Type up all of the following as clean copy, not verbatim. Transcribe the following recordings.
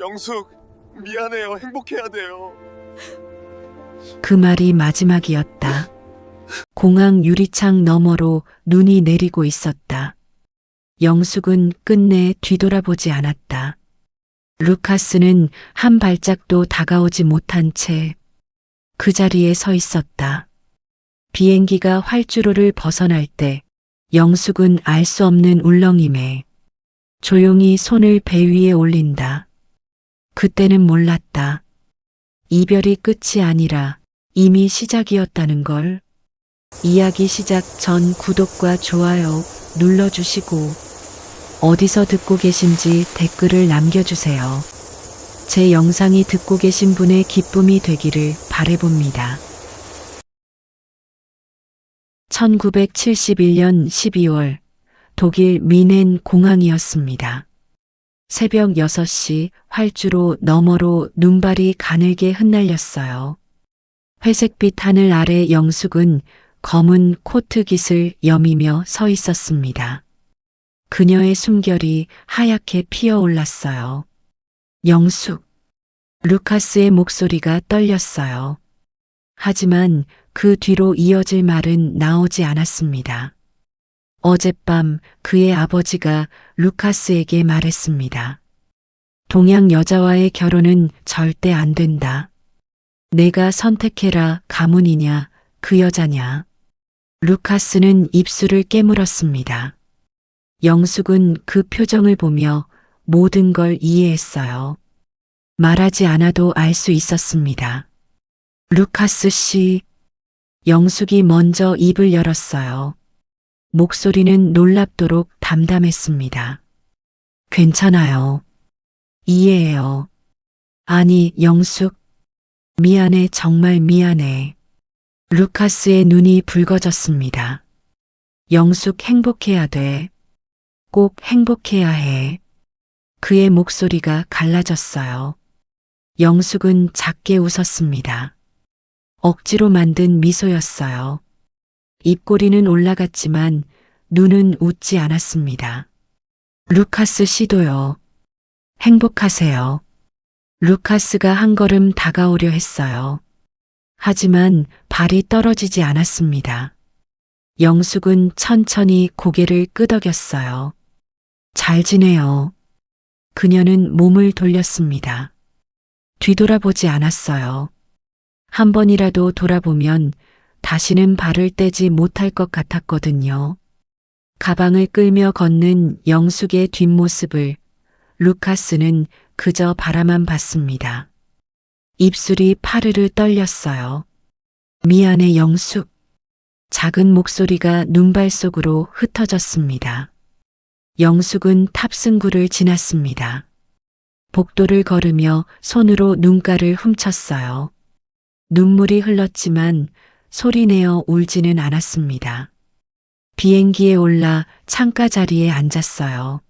영숙, 미안해요. 행복해야 돼요. 그 말이 마지막이었다. 공항 유리창 너머로 눈이 내리고 있었다. 영숙은 끝내 뒤돌아보지 않았다. 루카스는 한 발짝도 다가오지 못한 채 그 자리에 서 있었다. 비행기가 활주로를 벗어날 때 영숙은 알 수 없는 울렁임에 조용히 손을 배 위에 올린다. 그때는 몰랐다. 이별이 끝이 아니라 이미 시작이었다는 걸. 이야기 시작 전 구독과 좋아요 눌러주시고 어디서 듣고 계신지 댓글을 남겨주세요. 제 영상이 듣고 계신 분의 기쁨이 되기를 바라봅니다. 1971년 12월 독일 미넨 공항이었습니다. 새벽 6시 활주로 너머로 눈발이 가늘게 흩날렸어요. 회색빛 하늘 아래 영숙은 검은 코트깃을 여미며 서 있었습니다. 그녀의 숨결이 하얗게 피어올랐어요. 영숙. 루카스의 목소리가 떨렸어요. 하지만 그 뒤로 이어질 말은 나오지 않았습니다. 어젯밤 그의 아버지가 루카스에게 말했습니다. 동양 여자와의 결혼은 절대 안 된다. 내가 선택해라 가문이냐 그 여자냐. 루카스는 입술을 깨물었습니다. 영숙은 그 표정을 보며 모든 걸 이해했어요. 말하지 않아도 알 수 있었습니다. 루카스 씨. 영숙이 먼저 입을 열었어요. 목소리는 놀랍도록 담담했습니다. 괜찮아요. 이해해요. 아니, 영숙. 미안해, 정말 미안해. 루카스의 눈이 붉어졌습니다. 영숙 행복해야 돼. 꼭 행복해야 해. 그의 목소리가 갈라졌어요. 영숙은 작게 웃었습니다. 억지로 만든 미소였어요. 입꼬리는 올라갔지만 눈은 웃지 않았습니다. 루카스 씨도요. 행복하세요. 루카스가 한 걸음 다가오려 했어요. 하지만 발이 떨어지지 않았습니다. 영숙은 천천히 고개를 끄덕였어요. 잘 지내요. 그녀는 몸을 돌렸습니다. 뒤돌아보지 않았어요. 한 번이라도 돌아보면 다시는 발을 떼지 못할 것 같았거든요. 가방을 끌며 걷는 영숙의 뒷모습을 루카스는 그저 바라만 봤습니다. 입술이 파르르 떨렸어요. 미안해 영숙. 작은 목소리가 눈발 속으로 흩어졌습니다. 영숙은 탑승구를 지났습니다. 복도를 걸으며 손으로 눈가를 훔쳤어요. 눈물이 흘렀지만 소리내어 울지는 않았습니다. 비행기에 올라 창가 자리에 앉았어요.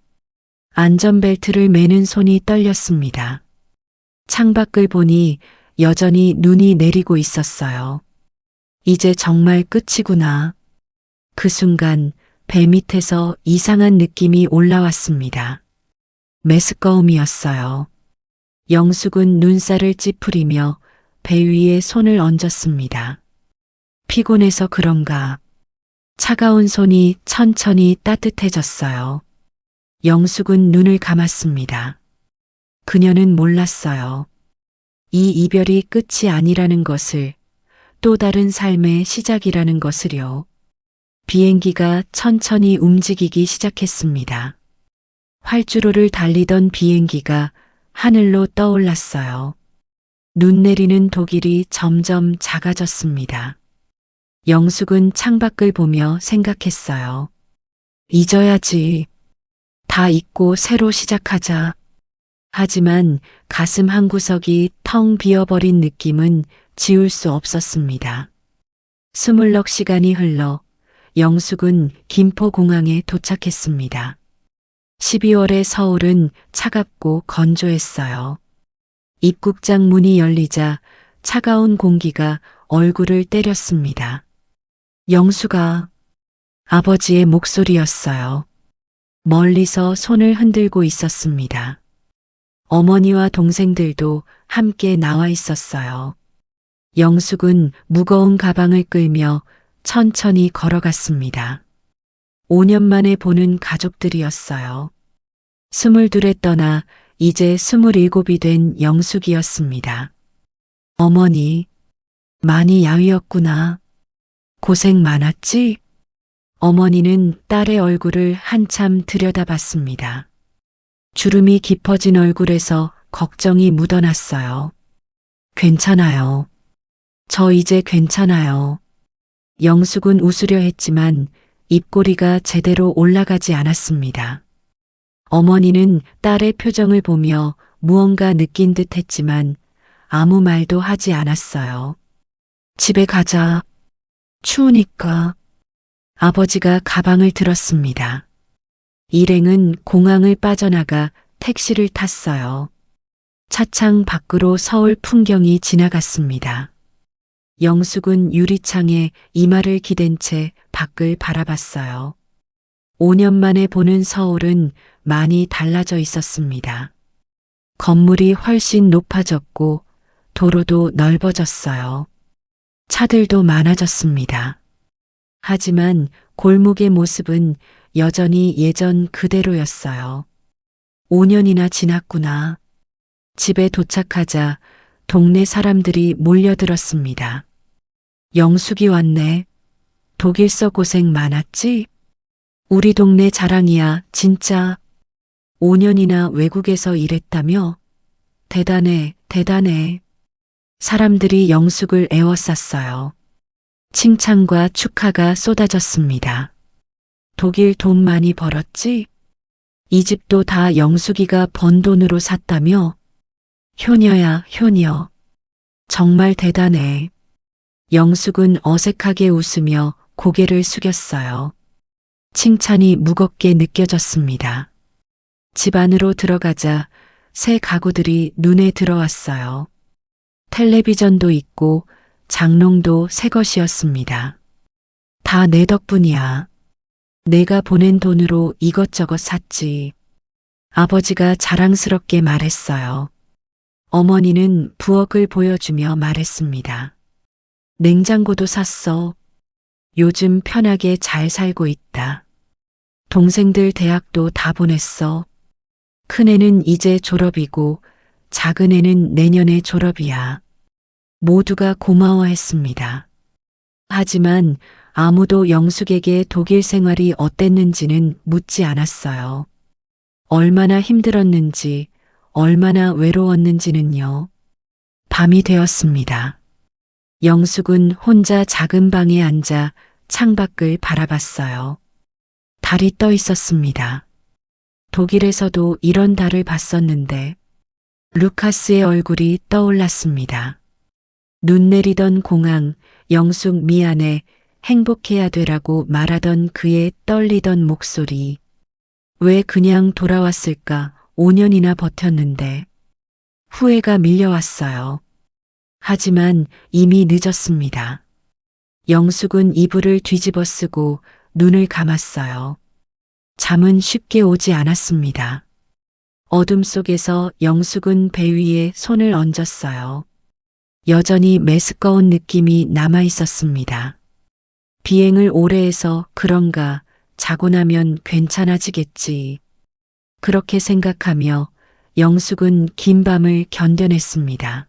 안전벨트를 매는 손이 떨렸습니다. 창밖을 보니 여전히 눈이 내리고 있었어요. 이제 정말 끝이구나. 그 순간 배 밑에서 이상한 느낌이 올라왔습니다. 메스꺼움이었어요. 영숙은 눈살을 찌푸리며 배 위에 손을 얹었습니다. 피곤해서 그런가. 차가운 손이 천천히 따뜻해졌어요. 영숙은 눈을 감았습니다. 그녀는 몰랐어요. 이 이별이 끝이 아니라는 것을, 또 다른 삶의 시작이라는 것을요. 비행기가 천천히 움직이기 시작했습니다. 활주로를 달리던 비행기가 하늘로 떠올랐어요. 눈 내리는 독일이 점점 작아졌습니다. 영숙은 창밖을 보며 생각했어요. 잊어야지. 다 잊고 새로 시작하자. 하지만 가슴 한구석이 텅 비어버린 느낌은 지울 수 없었습니다. 스물럭 시간이 흘러 영숙은 김포공항에 도착했습니다. 12월의 서울은 차갑고 건조했어요. 입국장 문이 열리자 차가운 공기가 얼굴을 때렸습니다. 영숙아. 아버지의 목소리였어요. 멀리서 손을 흔들고 있었습니다. 어머니와 동생들도 함께 나와 있었어요. 영숙은 무거운 가방을 끌며 천천히 걸어갔습니다. 5년 만에 보는 가족들이었어요. 22에 떠나 이제 27이 된 영숙이었습니다. 어머니, 많이 야위었구나. 고생 많았지? 어머니는 딸의 얼굴을 한참 들여다봤습니다. 주름이 깊어진 얼굴에서 걱정이 묻어났어요. 괜찮아요. 저 이제 괜찮아요. 영숙은 웃으려 했지만 입꼬리가 제대로 올라가지 않았습니다. 어머니는 딸의 표정을 보며 무언가 느낀 듯 했지만 아무 말도 하지 않았어요. 집에 가자. 추우니까. 아버지가 가방을 들었습니다. 일행은 공항을 빠져나가 택시를 탔어요. 차창 밖으로 서울 풍경이 지나갔습니다. 영숙은 유리창에 이마를 기댄 채 밖을 바라봤어요. 5년 만에 보는 서울은 많이 달라져 있었습니다. 건물이 훨씬 높아졌고 도로도 넓어졌어요. 차들도 많아졌습니다. 하지만 골목의 모습은 여전히 예전 그대로였어요. 5년이나 지났구나. 집에 도착하자 동네 사람들이 몰려들었습니다. 영숙이 왔네. 독일서 고생 많았지? 우리 동네 자랑이야, 진짜. 5년이나 외국에서 일했다며? 대단해, 대단해. 사람들이 영숙을 애워쌌어요. 칭찬과 축하가 쏟아졌습니다. 독일 돈 많이 벌었지? 이 집도 다 영숙이가 번 돈으로 샀다며? 효녀야, 효녀. 정말 대단해. 영숙은 어색하게 웃으며 고개를 숙였어요. 칭찬이 무겁게 느껴졌습니다. 집 안으로 들어가자 새 가구들이 눈에 들어왔어요. 텔레비전도 있고 장롱도 새 것이었습니다. 다 내 덕분이야. 내가 보낸 돈으로 이것저것 샀지. 아버지가 자랑스럽게 말했어요. 어머니는 부엌을 보여주며 말했습니다. 냉장고도 샀어. 요즘 편하게 잘 살고 있다. 동생들 대학도 다 보냈어. 큰애는 이제 졸업이고 작은애는 내년에 졸업이야. 모두가 고마워했습니다. 하지만 아무도 영숙에게 독일 생활이 어땠는지는 묻지 않았어요. 얼마나 힘들었는지, 얼마나 외로웠는지는요. 밤이 되었습니다. 영숙은 혼자 작은 방에 앉아 창밖을 바라봤어요. 달이 떠 있었습니다. 독일에서도 이런 달을 봤었는데 루카스의 얼굴이 떠올랐습니다. 눈 내리던 공항, 영숙 미안해, 행복해야 되라고 말하던 그의 떨리던 목소리. 왜 그냥 돌아왔을까? 5년이나 버텼는데. 후회가 밀려왔어요. 하지만 이미 늦었습니다. 영숙은 이불을 뒤집어 쓰고 눈을 감았어요. 잠은 쉽게 오지 않았습니다. 어둠 속에서 영숙은 배 위에 손을 얹었어요. 여전히 메스꺼운 느낌이 남아 있었습니다. 비행을 오래 해서 그런가, 자고 나면 괜찮아지겠지. 그렇게 생각하며 영숙은 긴 밤을 견뎌냈습니다.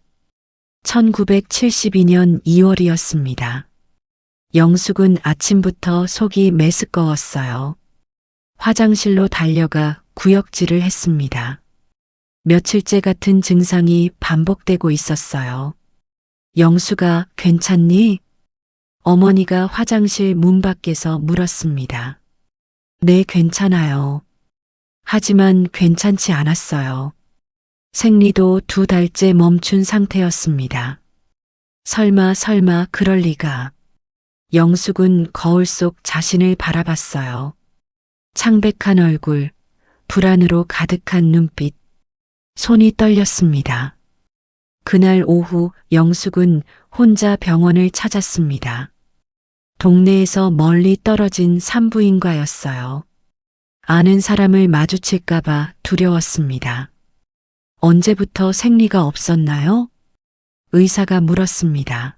1972년 2월이었습니다. 영숙은 아침부터 속이 메스꺼웠어요. 화장실로 달려가 구역질을 했습니다. 며칠째 같은 증상이 반복되고 있었어요. 영숙아, 괜찮니? 어머니가 화장실 문 밖에서 물었습니다. 네, 괜찮아요. 하지만 괜찮지 않았어요. 생리도 2달째 멈춘 상태였습니다. 설마 그럴 리가. 영숙은 거울 속 자신을 바라봤어요. 창백한 얼굴, 불안으로 가득한 눈빛, 손이 떨렸습니다. 그날 오후 영숙은 혼자 병원을 찾았습니다. 동네에서 멀리 떨어진 산부인과였어요. 아는 사람을 마주칠까봐 두려웠습니다. 언제부터 생리가 없었나요? 의사가 물었습니다.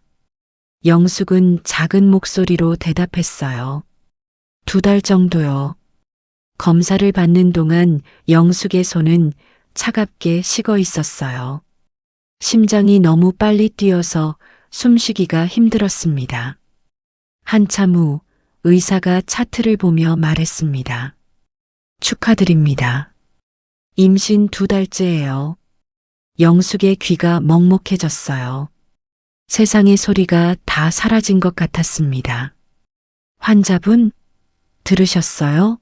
영숙은 작은 목소리로 대답했어요. 2달 정도요. 검사를 받는 동안 영숙의 손은 차갑게 식어 있었어요. 심장이 너무 빨리 뛰어서 숨쉬기가 힘들었습니다. 한참 후 의사가 차트를 보며 말했습니다. 축하드립니다. 임신 2달째예요. 영숙의 귀가 먹먹해졌어요. 세상의 소리가 다 사라진 것 같았습니다. 환자분, 들으셨어요?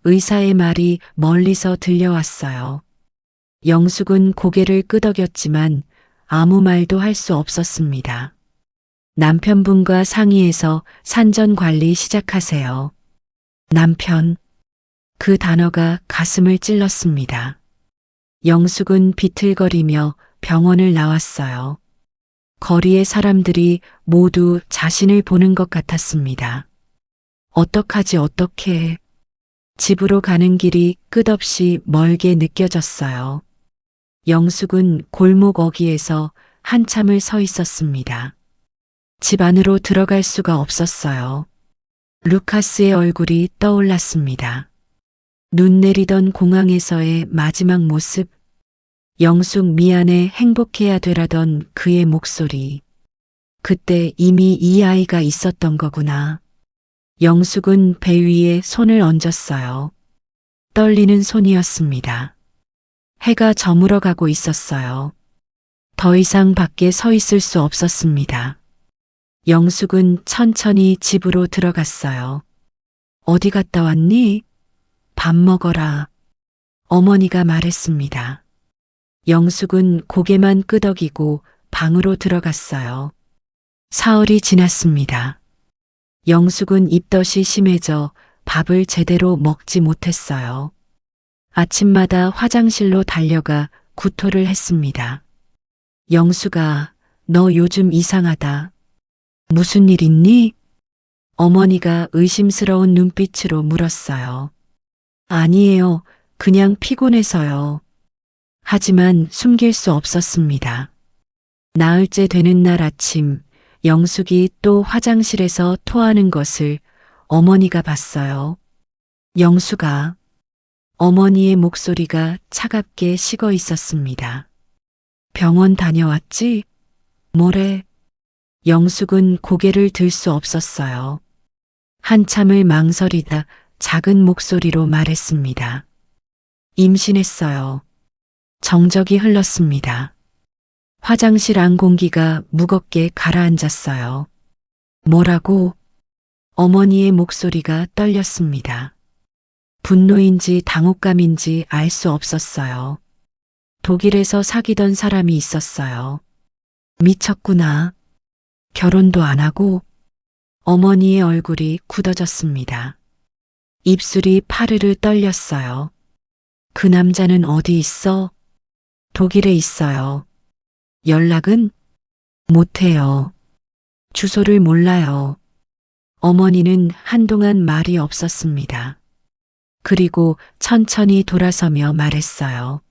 의사의 말이 멀리서 들려왔어요. 영숙은 고개를 끄덕였지만 아무 말도 할 수 없었습니다. 남편분과 상의해서 산전 관리 시작하세요. 남편. 그 단어가 가슴을 찔렀습니다. 영숙은 비틀거리며 병원을 나왔어요. 거리의 사람들이 모두 자신을 보는 것 같았습니다. 어떡하지 어떡해. 집으로 가는 길이 끝없이 멀게 느껴졌어요. 영숙은 골목 어귀에서 한참을 서 있었습니다. 집 안으로 들어갈 수가 없었어요. 루카스의 얼굴이 떠올랐습니다. 눈 내리던 공항에서의 마지막 모습, 영숙 미안해 행복해야 되라던 그의 목소리. 그때 이미 이 아이가 있었던 거구나. 영숙은 배 위에 손을 얹었어요. 떨리는 손이었습니다. 해가 저물어 가고 있었어요. 더 이상 밖에 서 있을 수 없었습니다. 영숙은 천천히 집으로 들어갔어요. 어디 갔다 왔니? 밥 먹어라. 어머니가 말했습니다. 영숙은 고개만 끄덕이고 방으로 들어갔어요. 사흘이 지났습니다. 영숙은 입덧이 심해져 밥을 제대로 먹지 못했어요. 아침마다 화장실로 달려가 구토를 했습니다. 영숙아, 너 요즘 이상하다. 무슨 일 있니? 어머니가 의심스러운 눈빛으로 물었어요. 아니에요. 그냥 피곤해서요. 하지만 숨길 수 없었습니다. 나흘째 되는 날 아침, 영숙이 또 화장실에서 토하는 것을 어머니가 봤어요. 영숙아. 어머니의 목소리가 차갑게 식어 있었습니다. 병원 다녀왔지? 뭐래? 영숙은 고개를 들 수 없었어요. 한참을 망설이다 작은 목소리로 말했습니다. 임신했어요. 정적이 흘렀습니다. 화장실 안 공기가 무겁게 가라앉았어요. 뭐라고? 어머니의 목소리가 떨렸습니다. 분노인지 당혹감인지 알 수 없었어요. 독일에서 사귀던 사람이 있었어요. 미쳤구나. 결혼도 안 하고. 어머니의 얼굴이 굳어졌습니다. 입술이 파르르 떨렸어요. 그 남자는 어디 있어? 독일에 있어요. 연락은? 못해요. 주소를 몰라요. 어머니는 한동안 말이 없었습니다. 그리고 천천히 돌아서며 말했어요.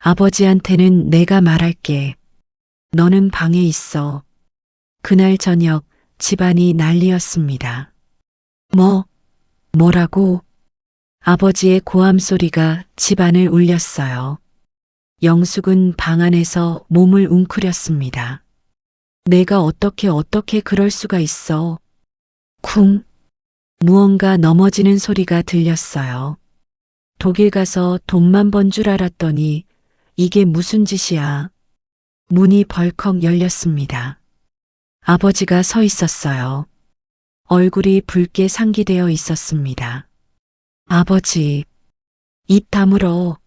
아버지한테는 내가 말할게. 너는 방에 있어. 그날 저녁 집안이 난리였습니다. 뭐라고? 아버지의 고함 소리가 집안을 울렸어요. 영숙은 방 안에서 몸을 웅크렸습니다. 내가 어떻게 그럴 수가 있어. 쿵. 무언가 넘어지는 소리가 들렸어요. 독일 가서 돈만 번 줄 알았더니 이게 무슨 짓이야. 문이 벌컥 열렸습니다. 아버지가 서 있었어요. 얼굴이 붉게 상기되어 있었습니다. 아버지. 입 다물어.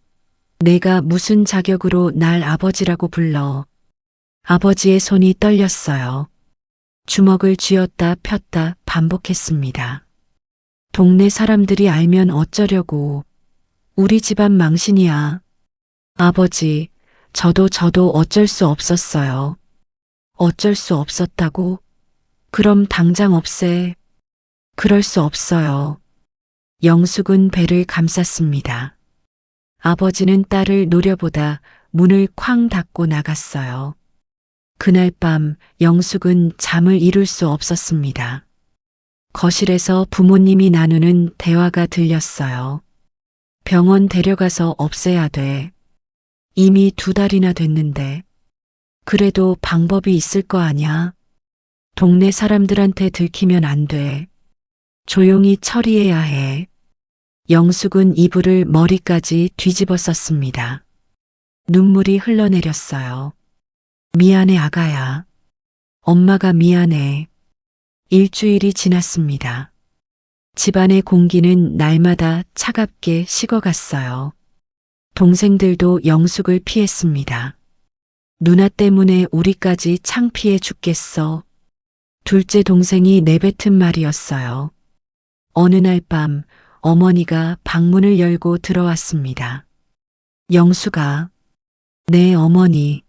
내가 무슨 자격으로 날 아버지라고 불러. 아버지의 손이 떨렸어요. 주먹을 쥐었다 폈다 반복했습니다. 동네 사람들이 알면 어쩌려고. 우리 집안 망신이야. 아버지, 저도 어쩔 수 없었어요. 어쩔 수 없었다고? 그럼 당장 없애. 그럴 수 없어요. 영숙은 배를 감쌌습니다. 아버지는 딸을 노려보다 문을 쾅 닫고 나갔어요. 그날 밤 영숙은 잠을 이룰 수 없었습니다. 거실에서 부모님이 나누는 대화가 들렸어요. 병원 데려가서 없애야 돼. 이미 2달이나 됐는데. 그래도 방법이 있을 거 아냐? 동네 사람들한테 들키면 안 돼. 조용히 처리해야 해. 영숙은 이불을 머리까지 뒤집어 썼습니다. 눈물이 흘러내렸어요. 미안해, 아가야. 엄마가 미안해. 일주일이 지났습니다. 집안의 공기는 날마다 차갑게 식어갔어요. 동생들도 영숙을 피했습니다. 누나 때문에 우리까지 창피해 죽겠어. 둘째 동생이 내뱉은 말이었어요. 어느 날 밤 어머니가 방문을 열고 들어왔습니다. 영숙아, 네 어머니.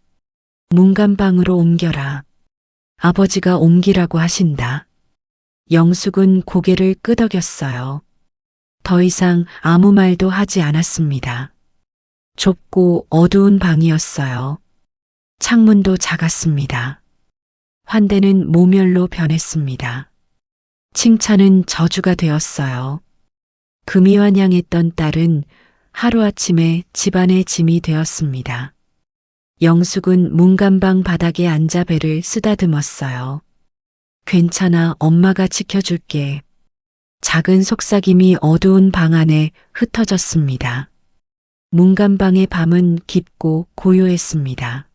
문간방으로 옮겨라. 아버지가 옮기라고 하신다. 영숙은 고개를 끄덕였어요. 더 이상 아무 말도 하지 않았습니다. 좁고 어두운 방이었어요. 창문도 작았습니다. 환대는 모멸로 변했습니다. 칭찬은 저주가 되었어요. 금이환양했던 딸은 하루아침에 집안의 짐이 되었습니다. 영숙은 문간방 바닥에 앉아 배를 쓰다듬었어요. 괜찮아, 엄마가 지켜줄게. 작은 속삭임이 어두운 방 안에 흩어졌습니다. 문간방의 밤은 깊고 고요했습니다.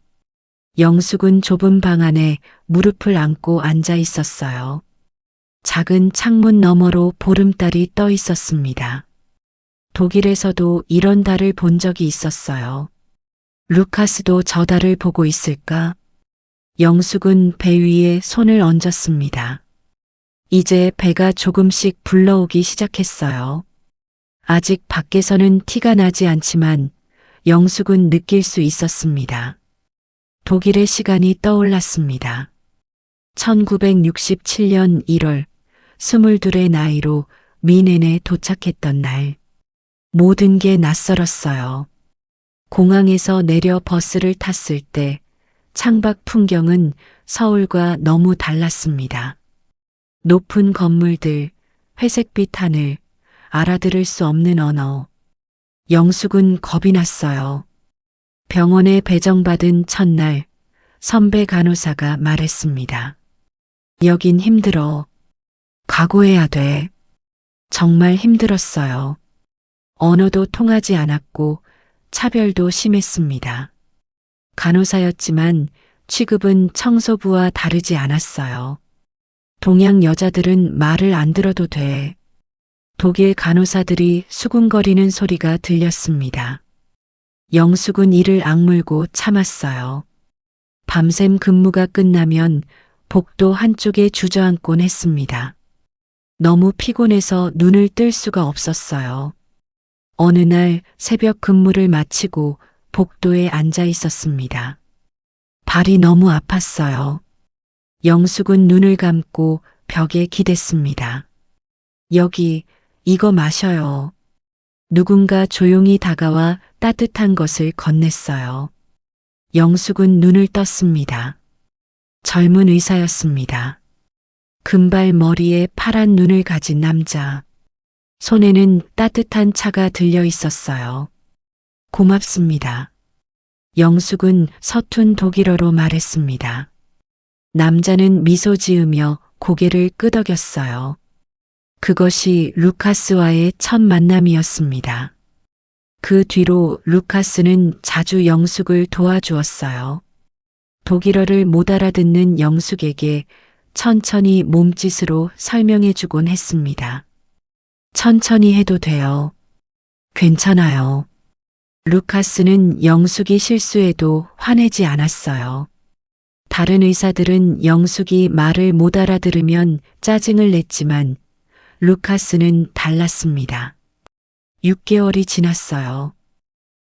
영숙은 좁은 방 안에 무릎을 안고 앉아 있었어요. 작은 창문 너머로 보름달이 떠 있었습니다. 독일에서도 이런 달을 본 적이 있었어요. 루카스도 저 달을 보고 있을까? 영숙은 배 위에 손을 얹었습니다. 이제 배가 조금씩 불러오기 시작했어요. 아직 밖에서는 티가 나지 않지만 영숙은 느낄 수 있었습니다. 독일의 시간이 떠올랐습니다. 1967년 1월 22의 나이로 미넨에 도착했던 날. 모든 게 낯설었어요. 공항에서 내려 버스를 탔을 때 창밖 풍경은 서울과 너무 달랐습니다. 높은 건물들, 회색빛 하늘, 알아들을 수 없는 언어. 영숙은 겁이 났어요. 병원에 배정받은 첫날 선배 간호사가 말했습니다. 여긴 힘들어. 각오해야 돼. 정말 힘들었어요. 언어도 통하지 않았고 차별도 심했습니다. 간호사였지만 취급은 청소부와 다르지 않았어요. 동양 여자들은 말을 안 들어도 돼. 독일 간호사들이 수군거리는 소리가 들렸습니다. 영숙은 이를 악물고 참았어요. 밤샘 근무가 끝나면 복도 한쪽에 주저앉곤 했습니다. 너무 피곤해서 눈을 뜰 수가 없었어요. 어느 날 새벽 근무를 마치고 복도에 앉아 있었습니다. 발이 너무 아팠어요. 영숙은 눈을 감고 벽에 기댔습니다. 여기 이거 마셔요. 누군가 조용히 다가와 따뜻한 것을 건넸어요. 영숙은 눈을 떴습니다. 젊은 의사였습니다. 금발 머리에 파란 눈을 가진 남자. 손에는 따뜻한 차가 들려 있었어요. 고맙습니다. 영숙은 서툰 독일어로 말했습니다. 남자는 미소 지으며 고개를 끄덕였어요. 그것이 루카스와의 첫 만남이었습니다. 그 뒤로 루카스는 자주 영숙을 도와주었어요. 독일어를 못 알아듣는 영숙에게 천천히 몸짓으로 설명해 주곤 했습니다. 천천히 해도 돼요. 괜찮아요. 루카스는 영숙이 실수해도 화내지 않았어요. 다른 의사들은 영숙이 말을 못 알아들으면 짜증을 냈지만 루카스는 달랐습니다. 6개월이 지났어요.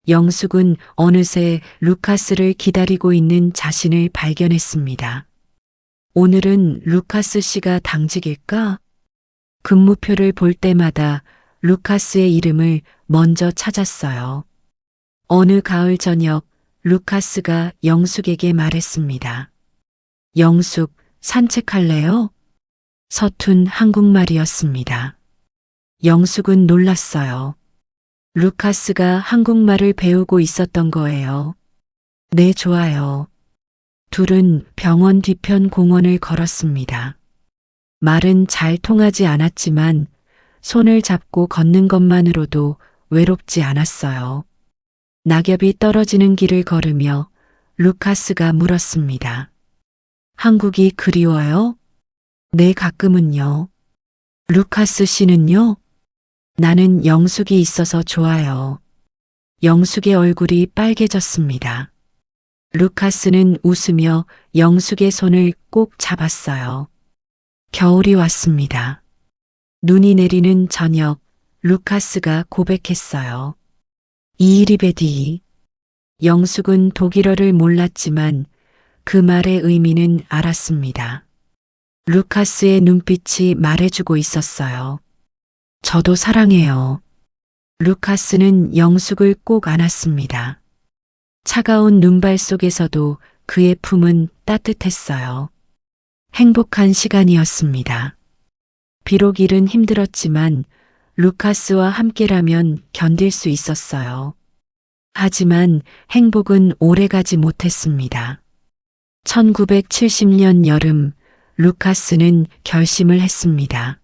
영숙은 어느새 루카스를 기다리고 있는 자신을 발견했습니다. 오늘은 루카스 씨가 당직일까? 근무표를 볼 때마다 루카스의 이름을 먼저 찾았어요. 어느 가을 저녁 루카스가 영숙에게 말했습니다. 영숙, 산책할래요? 서툰 한국말이었습니다. 영숙은 놀랐어요. 루카스가 한국말을 배우고 있었던 거예요. 네, 좋아요. 둘은 병원 뒤편 공원을 걸었습니다. 말은 잘 통하지 않았지만 손을 잡고 걷는 것만으로도 외롭지 않았어요. 낙엽이 떨어지는 길을 걸으며 루카스가 물었습니다. 한국이 그리워요? 네, 가끔은요. 루카스 씨는요? 나는 영숙이 있어서 좋아요. 영숙의 얼굴이 빨개졌습니다. 루카스는 웃으며 영숙의 손을 꼭 잡았어요. 겨울이 왔습니다. 눈이 내리는 저녁, 루카스가 고백했어요. 이리베디. 영숙은 독일어를 몰랐지만 그 말의 의미는 알았습니다. 루카스의 눈빛이 말해주고 있었어요. 저도 사랑해요. 루카스는 영숙을 꼭 안았습니다. 차가운 눈발 속에서도 그의 품은 따뜻했어요. 행복한 시간이었습니다. 비록 일은 힘들었지만 루카스와 함께라면 견딜 수 있었어요. 하지만 행복은 오래가지 못했습니다. 1970년 여름, 루카스는 결심을 했습니다.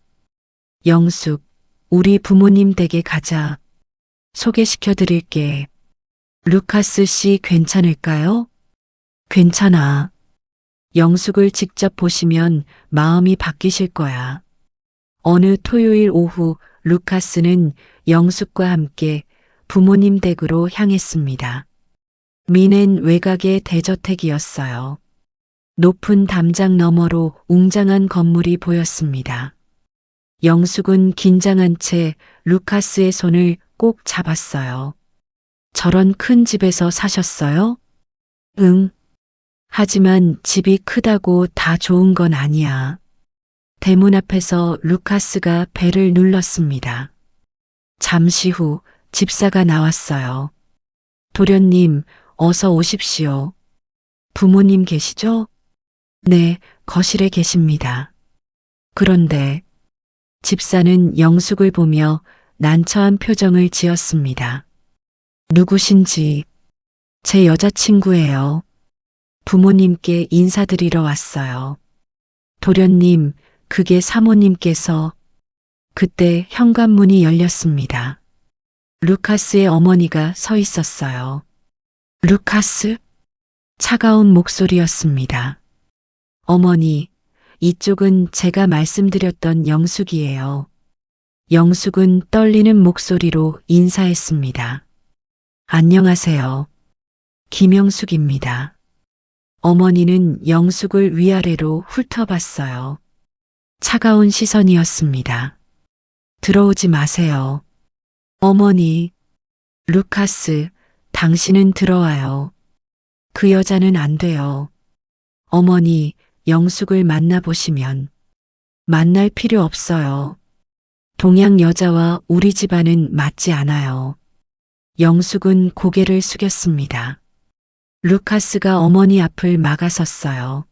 영숙, 우리 부모님 댁에 가자. 소개시켜 드릴게. 루카스 씨 괜찮을까요? 괜찮아. 영숙을 직접 보시면 마음이 바뀌실 거야. 어느 토요일 오후 루카스는 영숙과 함께 부모님 댁으로 향했습니다. 미넨 외곽의 대저택이었어요. 높은 담장 너머로 웅장한 건물이 보였습니다. 영숙은 긴장한 채 루카스의 손을 꼭 잡았어요. 저런 큰 집에서 사셨어요? 응. 하지만 집이 크다고 다 좋은 건 아니야. 대문 앞에서 루카스가 벨을 눌렀습니다. 잠시 후 집사가 나왔어요. 도련님, 어서 오십시오. 부모님 계시죠? 네, 거실에 계십니다. 그런데 집사는 영숙을 보며 난처한 표정을 지었습니다. 누구신지. 제 여자친구예요. 부모님께 인사드리러 왔어요. 도련님, 그게 사모님께서. 그때 현관문이 열렸습니다. 루카스의 어머니가 서 있었어요. 루카스? 차가운 목소리였습니다. 어머니, 이쪽은 제가 말씀드렸던 영숙이에요. 영숙은 떨리는 목소리로 인사했습니다. 안녕하세요. 김영숙입니다. 어머니는 영숙을 위아래로 훑어봤어요. 차가운 시선이었습니다. 들어오지 마세요. 어머니, 루카스, 당신은 들어와요. 그 여자는 안 돼요. 어머니, 영숙을 만나보시면. 만날 필요 없어요. 동양 여자와 우리 집안은 맞지 않아요. 영숙은 고개를 숙였습니다. 루카스가 어머니 앞을 막아섰어요.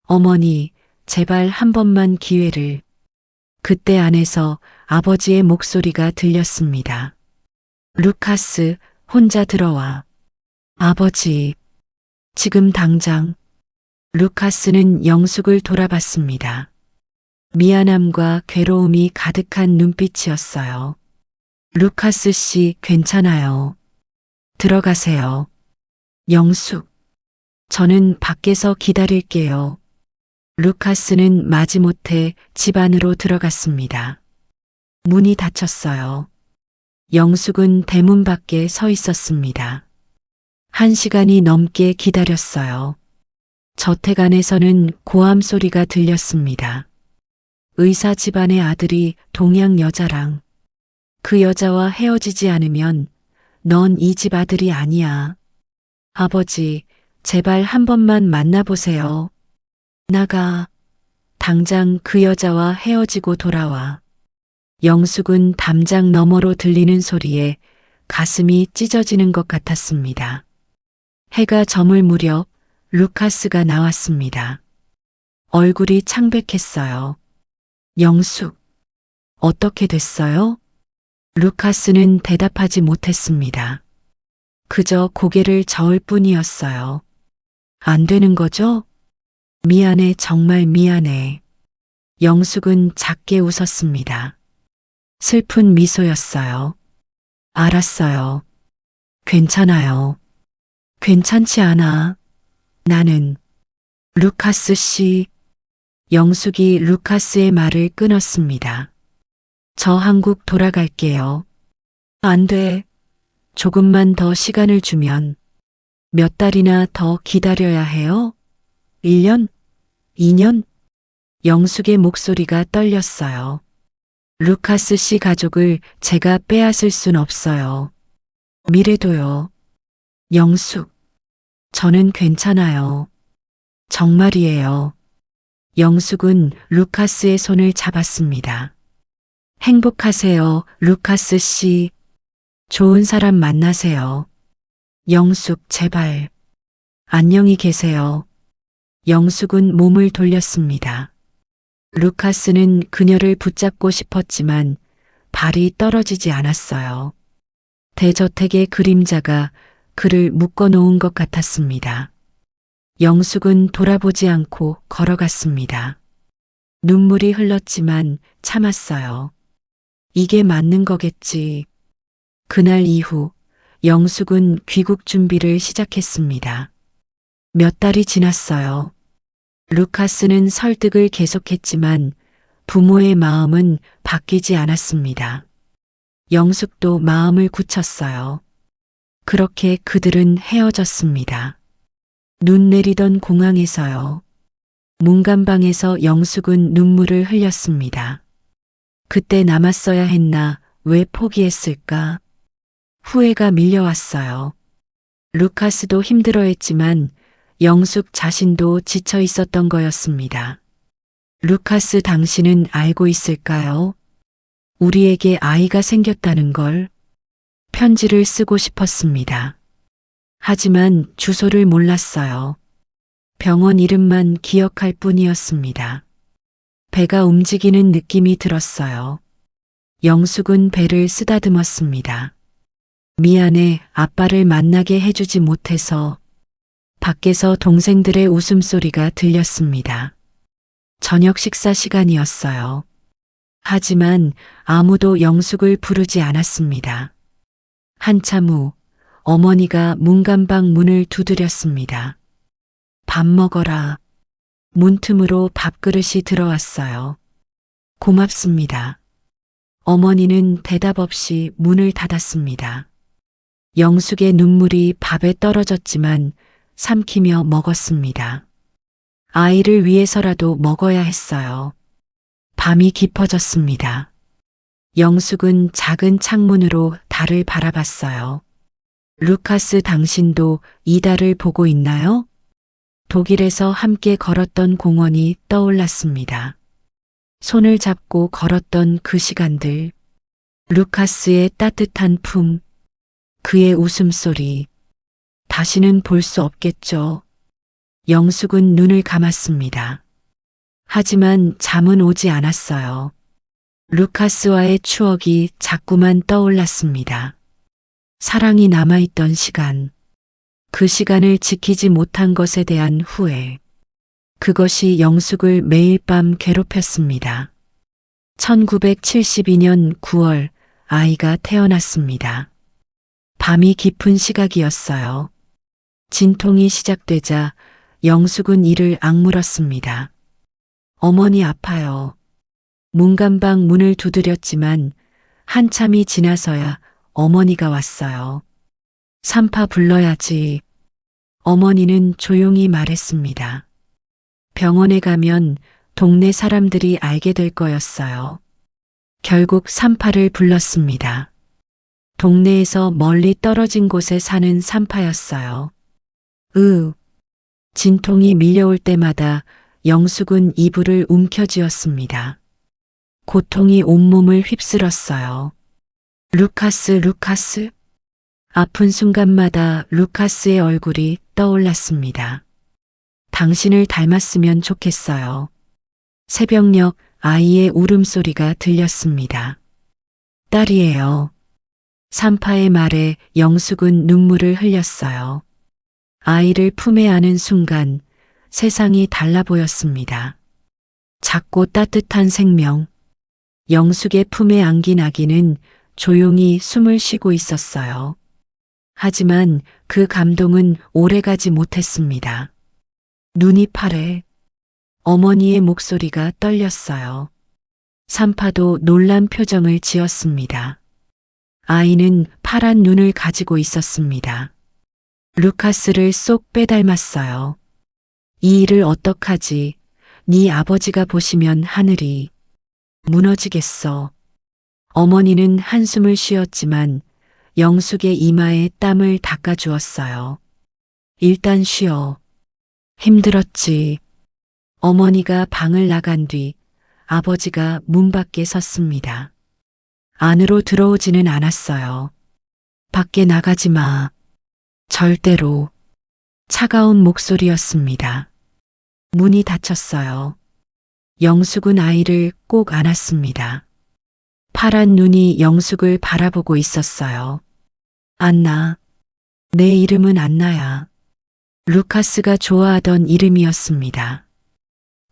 어머니, 제발 한 번만 기회를. 그때 안에서 아버지의 목소리가 들렸습니다. 루카스, 혼자 들어와. 아버지, 지금 당장. 루카스는 영숙을 돌아봤습니다. 미안함과 괴로움이 가득한 눈빛이었어요. 루카스 씨, 괜찮아요. 들어가세요. 영숙, 저는 밖에서 기다릴게요. 루카스는 마지못해 집 안으로 들어갔습니다. 문이 닫혔어요. 영숙은 대문 밖에 서 있었습니다. 1시간이 넘게 기다렸어요. 저택 안에서는 고함 소리가 들렸습니다. 의사 집안의 아들이 동양 여자랑. 그 여자와 헤어지지 않으면 넌 이 집 아들이 아니야. 아버지, 제발 한 번만 만나보세요. 나가. 당장 그 여자와 헤어지고 돌아와. 영숙은 담장 너머로 들리는 소리에 가슴이 찢어지는 것 같았습니다. 해가 저물 무렵 루카스가 나왔습니다. 얼굴이 창백했어요. 영숙, 어떻게 됐어요? 루카스는 대답하지 못했습니다. 그저 고개를 저을 뿐이었어요. 안 되는 거죠? 미안해, 정말 미안해. 영숙은 작게 웃었습니다. 슬픈 미소였어요. 알았어요. 괜찮아요. 괜찮지 않아. 나는 루카스 씨. 영숙이 루카스의 말을 끊었습니다. 저 한국 돌아갈게요. 안 돼. 조금만 더 시간을 주면 몇 달이나 더 기다려야 해요? 1년? 2년? 영숙의 목소리가 떨렸어요. 루카스 씨 가족을 제가 빼앗을 순 없어요. 미래도요. 영숙, 저는 괜찮아요. 정말이에요. 영숙은 루카스의 손을 잡았습니다. 행복하세요, 루카스 씨. 좋은 사람 만나세요. 영숙, 제발. 안녕히 계세요. 영숙은 몸을 돌렸습니다. 루카스는 그녀를 붙잡고 싶었지만 발이 떨어지지 않았어요. 대저택의 그림자가 그를 묶어놓은 것 같았습니다. 영숙은 돌아보지 않고 걸어갔습니다. 눈물이 흘렀지만 참았어요. 이게 맞는 거겠지. 그날 이후 영숙은 귀국 준비를 시작했습니다. 몇 달이 지났어요. 루카스는 설득을 계속했지만 부모의 마음은 바뀌지 않았습니다. 영숙도 마음을 굳혔어요. 그렇게 그들은 헤어졌습니다. 눈 내리던 공항에서요. 문간방에서 영숙은 눈물을 흘렸습니다. 그때 남았어야 했나, 왜 포기했을까? 후회가 밀려왔어요. 루카스도 힘들어했지만 영숙 자신도 지쳐 있었던 거였습니다. 루카스, 당신은 알고 있을까요? 우리에게 아이가 생겼다는 걸. 편지를 쓰고 싶었습니다. 하지만 주소를 몰랐어요. 병원 이름만 기억할 뿐이었습니다. 배가 움직이는 느낌이 들었어요. 영숙은 배를 쓰다듬었습니다. 미안해, 아빠를 만나게 해주지 못해서. 밖에서 동생들의 웃음소리가 들렸습니다. 저녁 식사 시간이었어요. 하지만 아무도 영숙을 부르지 않았습니다. 한참 후 어머니가 문간방 문을 두드렸습니다. 밥 먹어라. 문틈으로 밥그릇이 들어왔어요. 고맙습니다. 어머니는 대답 없이 문을 닫았습니다. 영숙의 눈물이 밥에 떨어졌지만 삼키며 먹었습니다. 아이를 위해서라도 먹어야 했어요. 밤이 깊어졌습니다. 영숙은 작은 창문으로 달을 바라봤어요. 루카스, 당신도 이 달을 보고 있나요? 독일에서 함께 걸었던 공원이 떠올랐습니다. 손을 잡고 걸었던 그 시간들, 루카스의 따뜻한 품, 그의 웃음소리, 다시는 볼 수 없겠죠. 영숙은 눈을 감았습니다. 하지만 잠은 오지 않았어요. 루카스와의 추억이 자꾸만 떠올랐습니다. 사랑이 남아있던 시간, 그 시간을 지키지 못한 것에 대한 후회. 그것이 영숙을 매일 밤 괴롭혔습니다. 1972년 9월 아이가 태어났습니다. 밤이 깊은 시각이었어요. 진통이 시작되자 영숙은 이를 악물었습니다. 어머니, 아파요. 문간방 문을 두드렸지만 한참이 지나서야 어머니가 왔어요. 산파 불러야지. 어머니는 조용히 말했습니다. 병원에 가면 동네 사람들이 알게 될 거였어요. 결국 산파를 불렀습니다. 동네에서 멀리 떨어진 곳에 사는 산파였어요. 진통이 밀려올 때마다 영숙은 이불을 움켜쥐었습니다. 고통이 온몸을 휩쓸었어요. 루카스. 아픈 순간마다 루카스의 얼굴이 떠올랐습니다. 당신을 닮았으면 좋겠어요. 새벽녘 아이의 울음소리가 들렸습니다. 딸이에요. 산파의 말에 영숙은 눈물을 흘렸어요. 아이를 품에 안은 순간 세상이 달라 보였습니다. 작고 따뜻한 생명. 영숙의 품에 안긴 아기는 조용히 숨을 쉬고 있었어요. 하지만 그 감동은 오래가지 못했습니다. 눈이 파래. 어머니의 목소리가 떨렸어요. 산파도 놀란 표정을 지었습니다. 아이는 파란 눈을 가지고 있었습니다. 루카스를 쏙 빼닮았어요. 이 일을 어떡하지? 네 아버지가 보시면 하늘이 무너지겠어. 어머니는 한숨을 쉬었지만 영숙의 이마에 땀을 닦아주었어요. 일단 쉬어. 힘들었지. 어머니가 방을 나간 뒤 아버지가 문 밖에 섰습니다. 안으로 들어오지는 않았어요. 밖에 나가지 마. 절대로. 차가운 목소리였습니다. 문이 닫혔어요. 영숙은 아이를 꼭 안았습니다. 파란 눈이 영숙을 바라보고 있었어요. 안나. 내 이름은 안나야. 루카스가 좋아하던 이름이었습니다.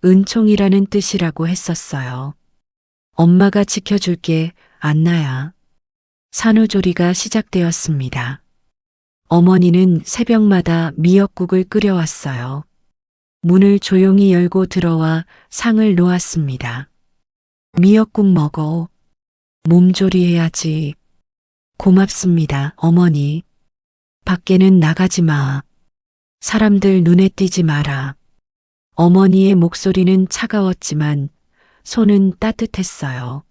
은총이라는 뜻이라고 했었어요. 엄마가 지켜줄게, 안나야. 산후조리가 시작되었습니다. 어머니는 새벽마다 미역국을 끓여왔어요. 문을 조용히 열고 들어와 상을 놓았습니다. 미역국 먹어. 몸조리해야지. 고맙습니다, 어머니. 밖에는 나가지 마. 사람들 눈에 띄지 마라. 어머니의 목소리는 차가웠지만 손은 따뜻했어요.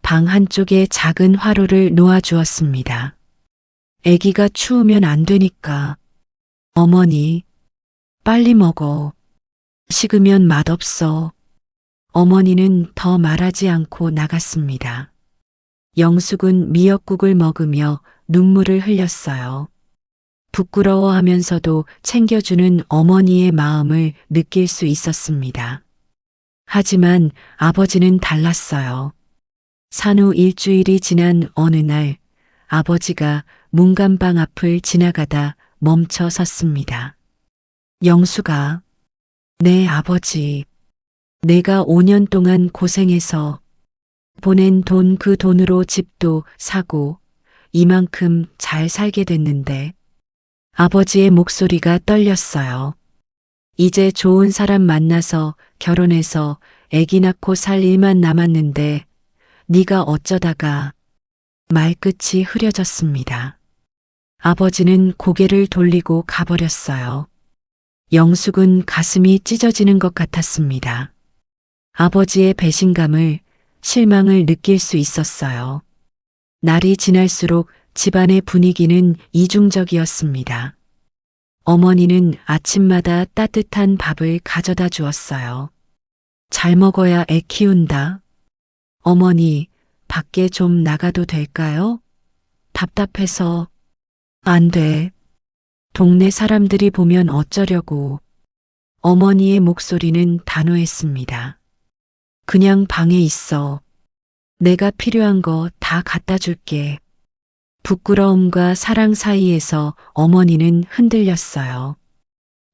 방 한쪽에 작은 화로를 놓아주었습니다. 아기가 추우면 안 되니까. 어머니, 빨리 먹어. 식으면 맛없어. 어머니는 더 말하지 않고 나갔습니다. 영숙은 미역국을 먹으며 눈물을 흘렸어요. 부끄러워하면서도 챙겨주는 어머니의 마음을 느낄 수 있었습니다. 하지만 아버지는 달랐어요. 산후 일주일이 지난 어느 날 아버지가 문간방 앞을 지나가다 멈춰 섰습니다. 영숙아, 내 아버지, 내가 5년 동안 고생해서 보낸 돈 그 돈으로 집도 사고 이만큼 잘 살게 됐는데 아버지의 목소리가 떨렸어요. 이제 좋은 사람 만나서 결혼해서 아기 낳고 살 일만 남았는데 네가 어쩌다가 말끝이 흐려졌습니다. 아버지는 고개를 돌리고 가버렸어요. 영숙은 가슴이 찢어지는 것 같았습니다. 아버지의 배신감을, 실망을 느낄 수 있었어요. 날이 지날수록 집안의 분위기는 이중적이었습니다. 어머니는 아침마다 따뜻한 밥을 가져다 주었어요. 잘 먹어야 애 키운다. 어머니, 밖에 좀 나가도 될까요? 답답해서. 안 돼. 동네 사람들이 보면 어쩌려고. 어머니의 목소리는 단호했습니다. 그냥 방에 있어. 내가 필요한 거 다 갖다 줄게. 부끄러움과 사랑 사이에서 어머니는 흔들렸어요.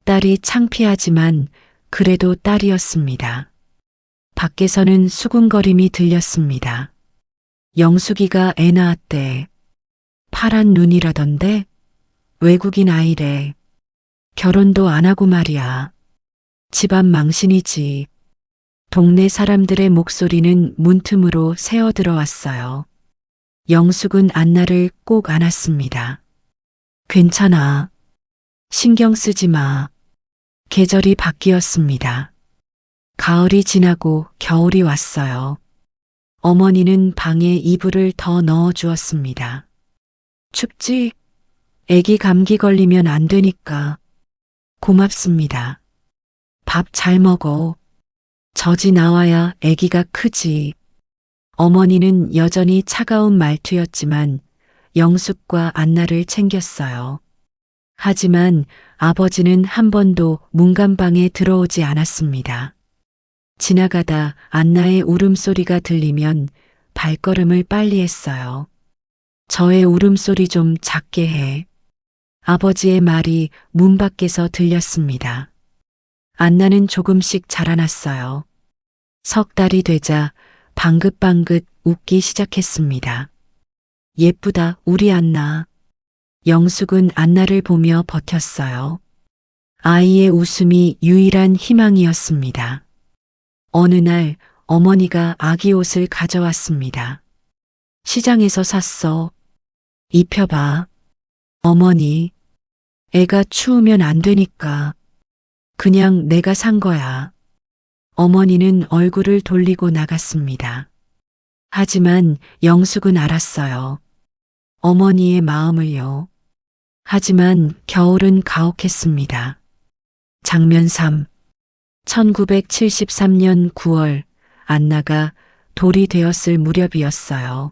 딸이 창피하지만 그래도 딸이었습니다. 밖에서는 수군거림이 들렸습니다. 영숙이가 애 낳았대. 파란 눈이라던데? 외국인 아이래. 결혼도 안 하고 말이야. 집안 망신이지. 동네 사람들의 목소리는 문틈으로 새어 들어왔어요. 영숙은 안나를 꼭 안았습니다. 괜찮아. 신경 쓰지 마. 계절이 바뀌었습니다. 가을이 지나고 겨울이 왔어요. 어머니는 방에 이불을 더 넣어 주었습니다. 춥지? 애기 감기 걸리면 안 되니까. 고맙습니다. 밥 잘 먹어. 젖이 나와야 애기가 크지. 어머니는 여전히 차가운 말투였지만 영숙과 안나를 챙겼어요. 하지만 아버지는 한 번도 문간방에 들어오지 않았습니다. 지나가다 안나의 울음소리가 들리면 발걸음을 빨리 했어요. 저의 울음소리 좀 작게 해. 아버지의 말이 문 밖에서 들렸습니다. 안나는 조금씩 자라났어요. 석 달이 되자 방긋방긋 웃기 시작했습니다. 예쁘다, 우리 안나. 영숙은 안나를 보며 버텼어요. 아이의 웃음이 유일한 희망이었습니다. 어느 날 어머니가 아기 옷을 가져왔습니다. 시장에서 샀어. 입혀봐. 어머니, 애가 추우면 안 되니까. 그냥 내가 산 거야. 어머니는 얼굴을 돌리고 나갔습니다. 하지만 영숙은 알았어요. 어머니의 마음을요. 하지만 겨울은 가혹했습니다. 장면 3. 1973년 9월 안나가 돌이 되었을 무렵이었어요.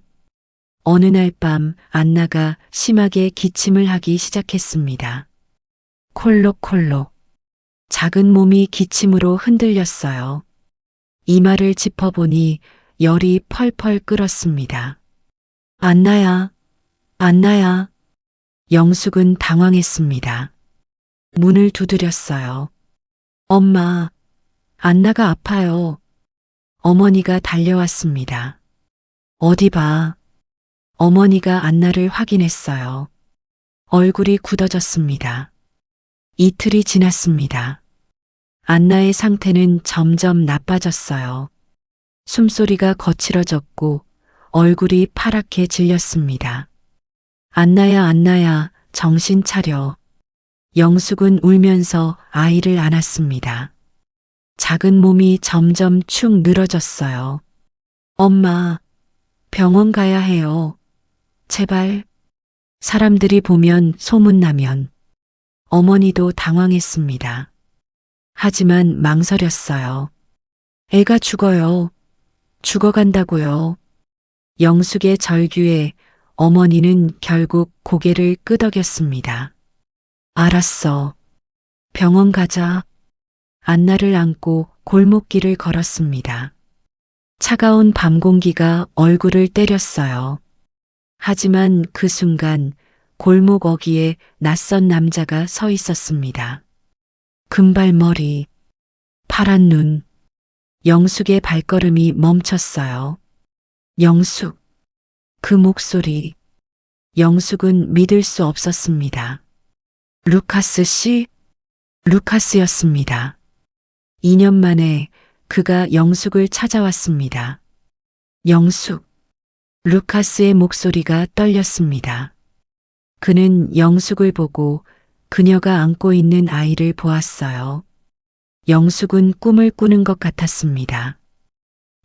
어느 날 밤 안나가 심하게 기침을 하기 시작했습니다. 콜록콜록. 작은 몸이 기침으로 흔들렸어요. 이마를 짚어보니 열이 펄펄 끓었습니다. 안나야, 안나야. 영숙은 당황했습니다. 문을 두드렸어요. 엄마, 안나가 아파요. 어머니가 달려왔습니다. 어디 봐. 어머니가 안나를 확인했어요. 얼굴이 굳어졌습니다. 이틀이 지났습니다. 안나의 상태는 점점 나빠졌어요. 숨소리가 거칠어졌고 얼굴이 파랗게 질렸습니다. 안나야, 안나야, 정신 차려. 영숙은 울면서 아이를 안았습니다. 작은 몸이 점점 축 늘어졌어요. 엄마, 병원 가야 해요. 제발. 사람들이 보면 소문나면. 어머니도 당황했습니다. 하지만 망설였어요. 애가 죽어요. 죽어간다고요. 영숙의 절규에 어머니는 결국 고개를 끄덕였습니다. 알았어. 병원 가자. 안나를 안고 골목길을 걸었습니다. 차가운 밤 공기가 얼굴을 때렸어요. 하지만 그 순간 골목 어귀에 낯선 남자가 서 있었습니다. 금발머리, 파란 눈. 영숙의 발걸음이 멈췄어요. 영숙. 그 목소리. 영숙은 믿을 수 없었습니다. 루카스 씨? 루카스였습니다. 2년 만에 그가 영숙을 찾아왔습니다. 영숙. 루카스의 목소리가 떨렸습니다. 그는 영숙을 보고 그녀가 안고 있는 아이를 보았어요. 영숙은 꿈을 꾸는 것 같았습니다.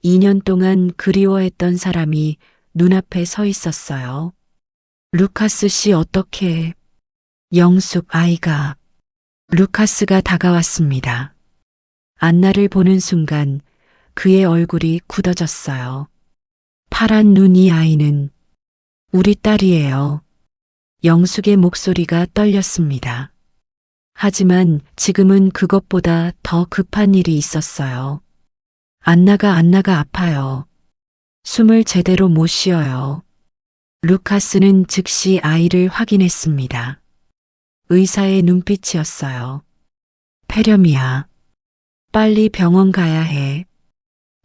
2년 동안 그리워했던 사람이 눈앞에 서 있었어요. 루카스 씨 어떻게? 영숙 아이가. 루카스가 다가왔습니다. 안나를 보는 순간 그의 얼굴이 굳어졌어요. 파란 눈 이 아이는 우리 딸이에요. 영숙의 목소리가 떨렸습니다. 하지만 지금은 그것보다 더 급한 일이 있었어요. 안나가 아파요. 숨을 제대로 못 쉬어요. 루카스는 즉시 아이를 확인했습니다. 의사의 눈빛이었어요. 폐렴이야. 빨리 병원 가야 해.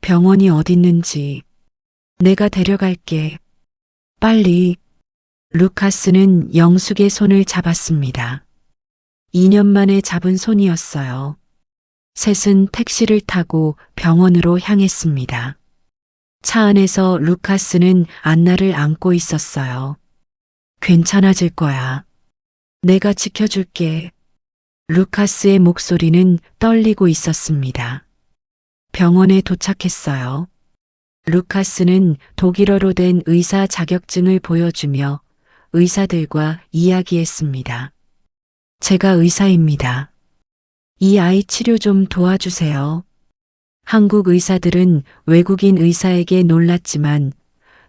병원이 어딨는지. 내가 데려갈게. 빨리. 루카스는 영숙의 손을 잡았습니다. 2년 만에 잡은 손이었어요. 셋은 택시를 타고 병원으로 향했습니다. 차 안에서 루카스는 안나를 안고 있었어요. 괜찮아질 거야. 내가 지켜줄게. 루카스의 목소리는 떨리고 있었습니다. 병원에 도착했어요. 루카스는 독일어로 된 의사 자격증을 보여주며 의사들과 이야기했습니다. 제가 의사입니다. 이 아이 치료 좀 도와주세요. 한국 의사들은 외국인 의사에게 놀랐지만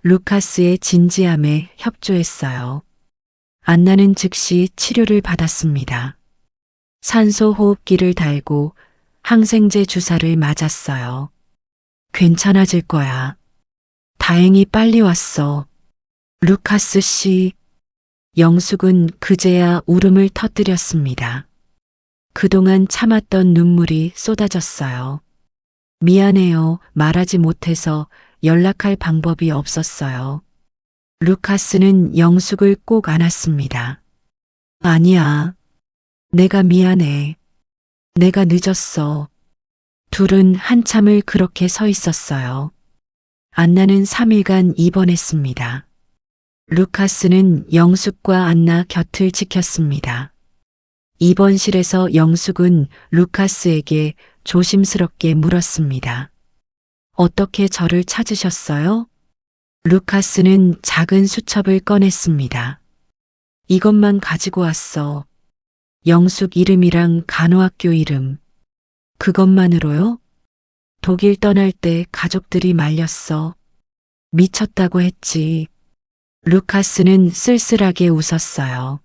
루카스의 진지함에 협조했어요. 안나는 즉시 치료를 받았습니다. 산소 호흡기를 달고 항생제 주사를 맞았어요. 괜찮아질 거야. 다행히 빨리 왔어. 루카스 씨. 영숙은 그제야 울음을 터뜨렸습니다. 그동안 참았던 눈물이 쏟아졌어요. 미안해요. 말하지 못해서 연락할 방법이 없었어요. 루카스는 영숙을 꼭 안았습니다. 아니야. 내가 미안해. 내가 늦었어. 둘은 한참을 그렇게 서 있었어요. 안나는 3일간 입원했습니다. 루카스는 영숙과 안나 곁을 지켰습니다. 입원실에서 영숙은 루카스에게 조심스럽게 물었습니다. 어떻게 저를 찾으셨어요? 루카스는 작은 수첩을 꺼냈습니다. 이것만 가지고 왔어. 영숙 이름이랑 간호학교 이름. 그것만으로요? 독일 떠날 때 가족들이 말렸어. 미쳤다고 했지. 루카스는 쓸쓸하게 웃었어요.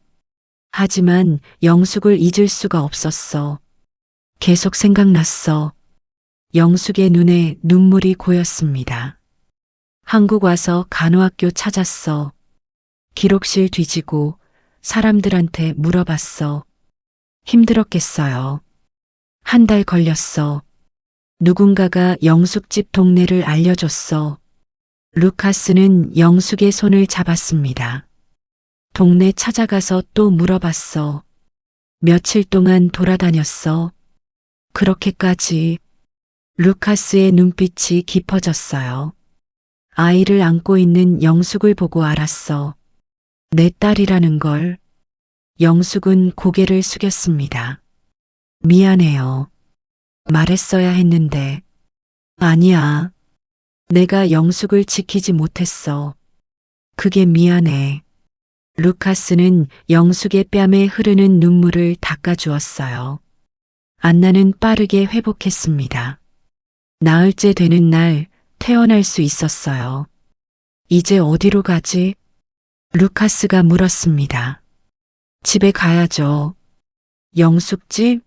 하지만 영숙을 잊을 수가 없었어. 계속 생각났어. 영숙의 눈에 눈물이 고였습니다. 한국 와서 간호학교 찾았어. 기록실 뒤지고 사람들한테 물어봤어. 힘들었겠어요. 1달 걸렸어. 누군가가 영숙집 동네를 알려줬어. 루카스는 영숙의 손을 잡았습니다. 동네 찾아가서 또 물어봤어. 며칠 동안 돌아다녔어. 그렇게까지. 루카스의 눈빛이 깊어졌어요. 아이를 안고 있는 영숙을 보고 알았어. 내 딸이라는 걸. 영숙은 고개를 숙였습니다. 미안해요. 말했어야 했는데. 아니야. 내가 영숙을 지키지 못했어. 그게 미안해. 루카스는 영숙의 뺨에 흐르는 눈물을 닦아주었어요. 안나는 빠르게 회복했습니다. 나흘째 되는 날 퇴원할 수 있었어요. 이제 어디로 가지? 루카스가 물었습니다. 집에 가야죠. 영숙 집?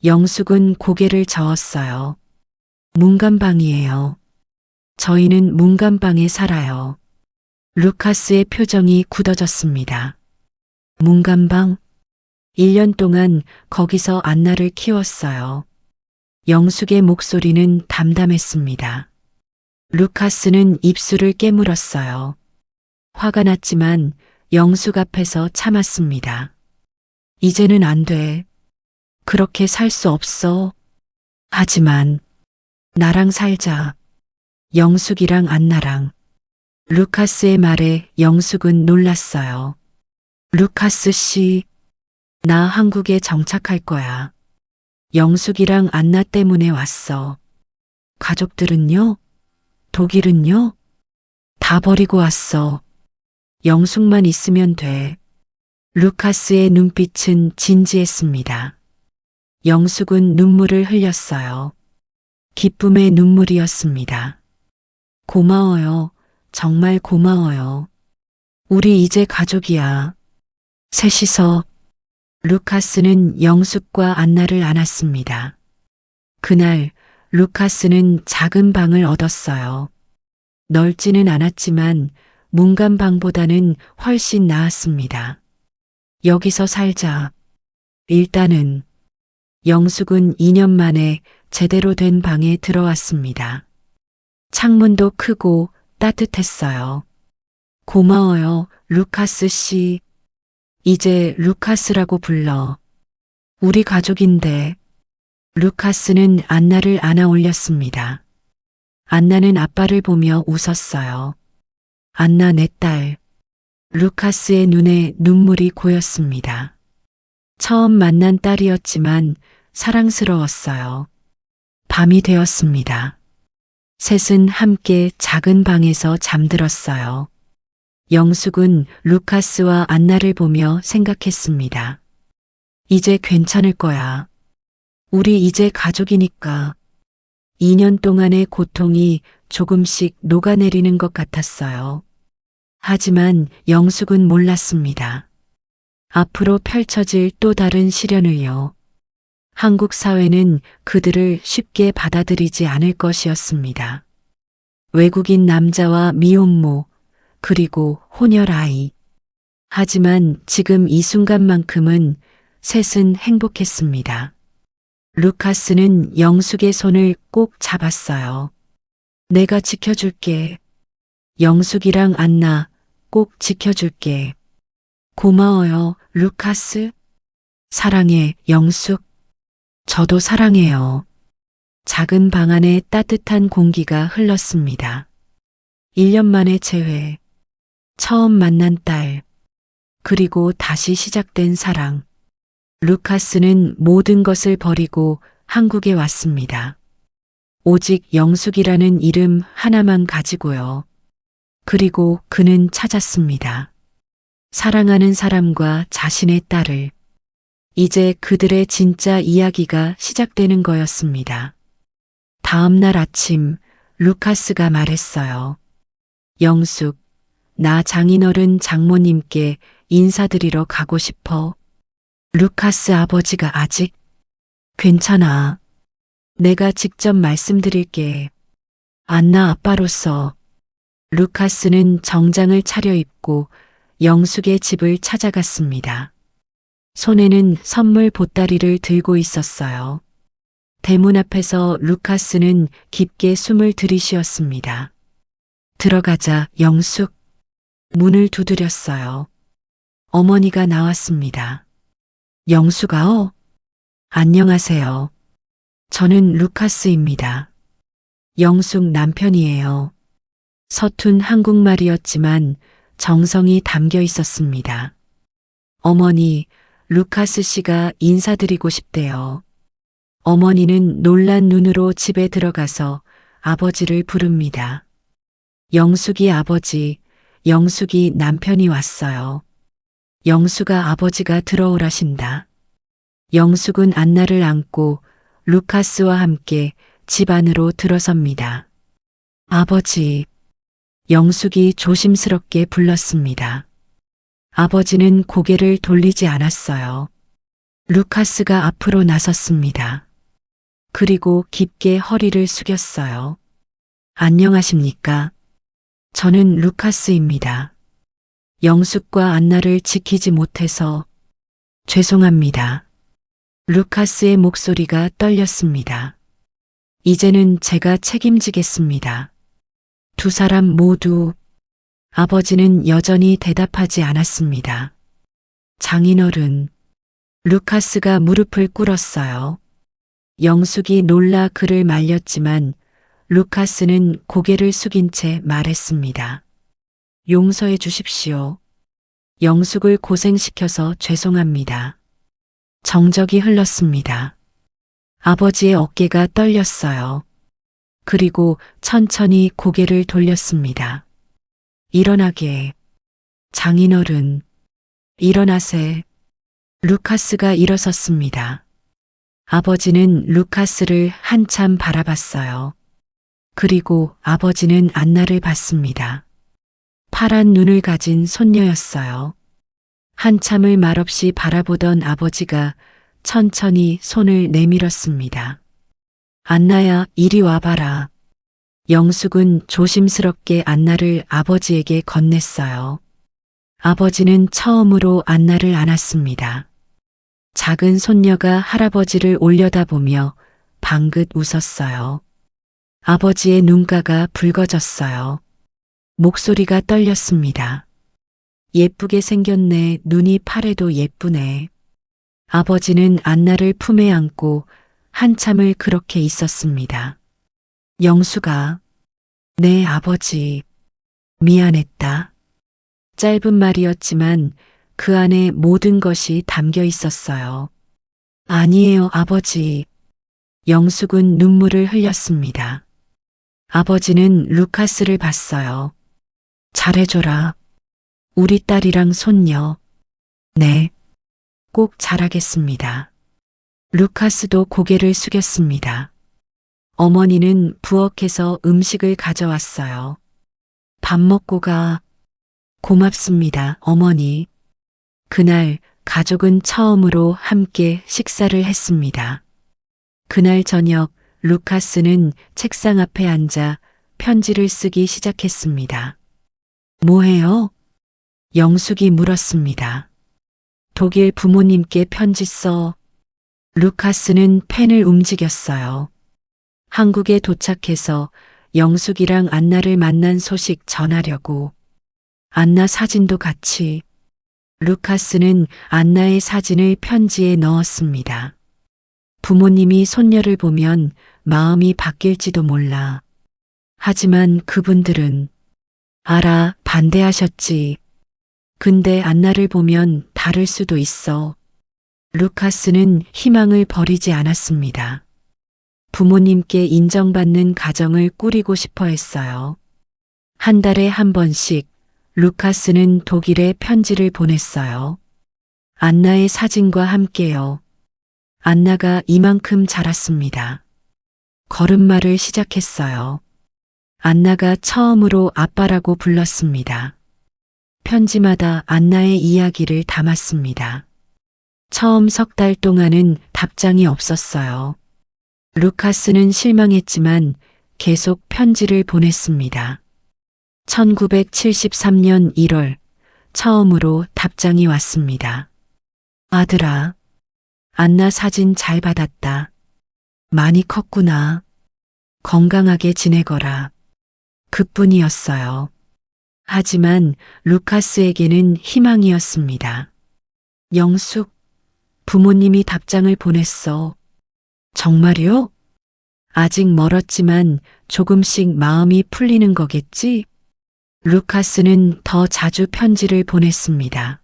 영숙은 고개를 저었어요. 문간방이에요. 저희는 문간방에 살아요. 루카스의 표정이 굳어졌습니다. 문간방? 1년 동안 거기서 안나를 키웠어요. 영숙의 목소리는 담담했습니다. 루카스는 입술을 깨물었어요. 화가 났지만 영숙 앞에서 참았습니다. 이제는 안 돼. 그렇게 살 수 없어. 하지만 나랑 살자. 영숙이랑 안나랑. 루카스의 말에 영숙은 놀랐어요. 루카스 씨, 나 한국에 정착할 거야. 영숙이랑 안나 때문에 왔어. 가족들은요? 독일은요? 다 버리고 왔어. 영숙만 있으면 돼. 루카스의 눈빛은 진지했습니다. 영숙은 눈물을 흘렸어요. 기쁨의 눈물이었습니다. 고마워요. 정말 고마워요. 우리 이제 가족이야. 셋이서. 루카스는 영숙과 안나를 안았습니다. 그날 루카스는 작은 방을 얻었어요. 넓지는 않았지만 문간방보다는 훨씬 나았습니다. 여기서 살자. 일단은. 영숙은 2년 만에 제대로 된 방에 들어왔습니다. 창문도 크고 따뜻했어요. 고마워요, 루카스 씨. 이제 루카스라고 불러. 우리 가족인데. 루카스는 안나를 안아 올렸습니다. 안나는 아빠를 보며 웃었어요. 안나 내 딸. 루카스의 눈에 눈물이 고였습니다. 처음 만난 딸이었지만 사랑스러웠어요. 밤이 되었습니다. 셋은 함께 작은 방에서 잠들었어요. 영숙은 루카스와 안나를 보며 생각했습니다. 이제 괜찮을 거야. 우리 이제 가족이니까. 2년 동안의 고통이 조금씩 녹아내리는 것 같았어요. 하지만 영숙은 몰랐습니다. 앞으로 펼쳐질 또 다른 시련을요. 한국 사회는 그들을 쉽게 받아들이지 않을 것이었습니다. 외국인 남자와 미혼모, 그리고 혼혈 아이. 하지만 지금 이 순간만큼은 셋은 행복했습니다. 루카스는 영숙의 손을 꼭 잡았어요. 내가 지켜줄게. 영숙이랑 안나 꼭 지켜줄게. 고마워요, 루카스. 사랑해, 영숙. 저도 사랑해요. 작은 방 안에 따뜻한 공기가 흘렀습니다. 1년 만에 재회. 처음 만난 딸. 그리고 다시 시작된 사랑. 루카스는 모든 것을 버리고 한국에 왔습니다. 오직 영숙이라는 이름 하나만 가지고요. 그리고 그는 찾았습니다. 사랑하는 사람과 자신의 딸을. 이제 그들의 진짜 이야기가 시작되는 거였습니다. 다음 날 아침 루카스가 말했어요. 영숙, 나 장인어른 장모님께 인사드리러 가고 싶어. 루카스 아버지가 아직? 괜찮아. 내가 직접 말씀드릴게. 안나 아빠로서. 루카스는 정장을 차려입고 영숙의 집을 찾아갔습니다. 손에는 선물 보따리를 들고 있었어요. 대문 앞에서 루카스는 깊게 숨을 들이쉬었습니다. 들어가자 영숙. 문을 두드렸어요. 어머니가 나왔습니다. 영숙아오. 안녕하세요. 저는 루카스입니다. 영숙 남편이에요. 서툰 한국말이었지만 정성이 담겨 있었습니다. 어머니, 루카스 씨가 인사드리고 싶대요. 어머니는 놀란 눈으로 집에 들어가서 아버지를 부릅니다. 영숙이 아버지, 영숙이 남편이 왔어요. 영숙아 아버지가 들어오라신다. 영숙은 안나를 안고 루카스와 함께 집 안으로 들어섭니다. 아버지, 영숙이 조심스럽게 불렀습니다. 아버지는 고개를 돌리지 않았어요. 루카스가 앞으로 나섰습니다. 그리고 깊게 허리를 숙였어요. 안녕하십니까? 저는 루카스입니다. 영숙과 안나를 지키지 못해서 죄송합니다. 루카스의 목소리가 떨렸습니다. 이제는 제가 책임지겠습니다. 두 사람 모두. 아버지는 여전히 대답하지 않았습니다. 장인어른. 루카스가 무릎을 꿇었어요. 영숙이 놀라 그를 말렸지만 루카스는 고개를 숙인 채 말했습니다. 용서해 주십시오. 영숙을 고생시켜서 죄송합니다. 정적이 흘렀습니다. 아버지의 어깨가 떨렸어요. 그리고 천천히 고개를 돌렸습니다. 일어나게. 장인어른. 일어나세. 루카스가 일어섰습니다. 아버지는 루카스를 한참 바라봤어요. 그리고 아버지는 안나를 봤습니다. 파란 눈을 가진 손녀였어요. 한참을 말없이 바라보던 아버지가 천천히 손을 내밀었습니다. 안나야, 이리 와봐라. 영숙은 조심스럽게 안나를 아버지에게 건넸어요. 아버지는 처음으로 안나를 안았습니다. 작은 손녀가 할아버지를 올려다보며 방긋 웃었어요. 아버지의 눈가가 붉어졌어요. 목소리가 떨렸습니다. 예쁘게 생겼네. 눈이 파래도 예쁘네. 아버지는 안나를 품에 안고 한참을 그렇게 있었습니다. 영숙아. 네, 아버지. 미안했다. 짧은 말이었지만 그 안에 모든 것이 담겨 있었어요. 아니에요, 아버지. 영숙은 눈물을 흘렸습니다. 아버지는 루카스를 봤어요. 잘해줘라. 우리 딸이랑 손녀. 네. 꼭 잘하겠습니다. 루카스도 고개를 숙였습니다. 어머니는 부엌에서 음식을 가져왔어요. 밥 먹고 가. 고맙습니다, 어머니. 그날 가족은 처음으로 함께 식사를 했습니다. 그날 저녁 루카스는 책상 앞에 앉아 편지를 쓰기 시작했습니다. 뭐해요? 영숙이 물었습니다. 독일 부모님께 편지 써. 루카스는 펜을 움직였어요. 한국에 도착해서 영숙이랑 안나를 만난 소식 전하려고. 안나 사진도 같이. 루카스는 안나의 사진을 편지에 넣었습니다. 부모님이 손녀를 보면 마음이 바뀔지도 몰라. 하지만 그분들은 알아, 반대하셨지. 근데 안나를 보면 다를 수도 있어. 루카스는 희망을 버리지 않았습니다. 부모님께 인정받는 가정을 꾸리고 싶어 했어요. 한 달에 한 번씩 루카스는 독일에 편지를 보냈어요. 안나의 사진과 함께요. 안나가 이만큼 자랐습니다. 걸음마를 시작했어요. 안나가 처음으로 아빠라고 불렀습니다. 편지마다 안나의 이야기를 담았습니다. 처음 석 달 동안은 답장이 없었어요. 루카스는 실망했지만 계속 편지를 보냈습니다. 1973년 1월 처음으로 답장이 왔습니다. 아들아, 안나 사진 잘 받았다. 많이 컸구나. 건강하게 지내거라. 그뿐이었어요. 하지만 루카스에게는 희망이었습니다. 영숙, 부모님이 답장을 보냈어. 정말요? 아직 멀었지만 조금씩 마음이 풀리는 거겠지? 루카스는 더 자주 편지를 보냈습니다.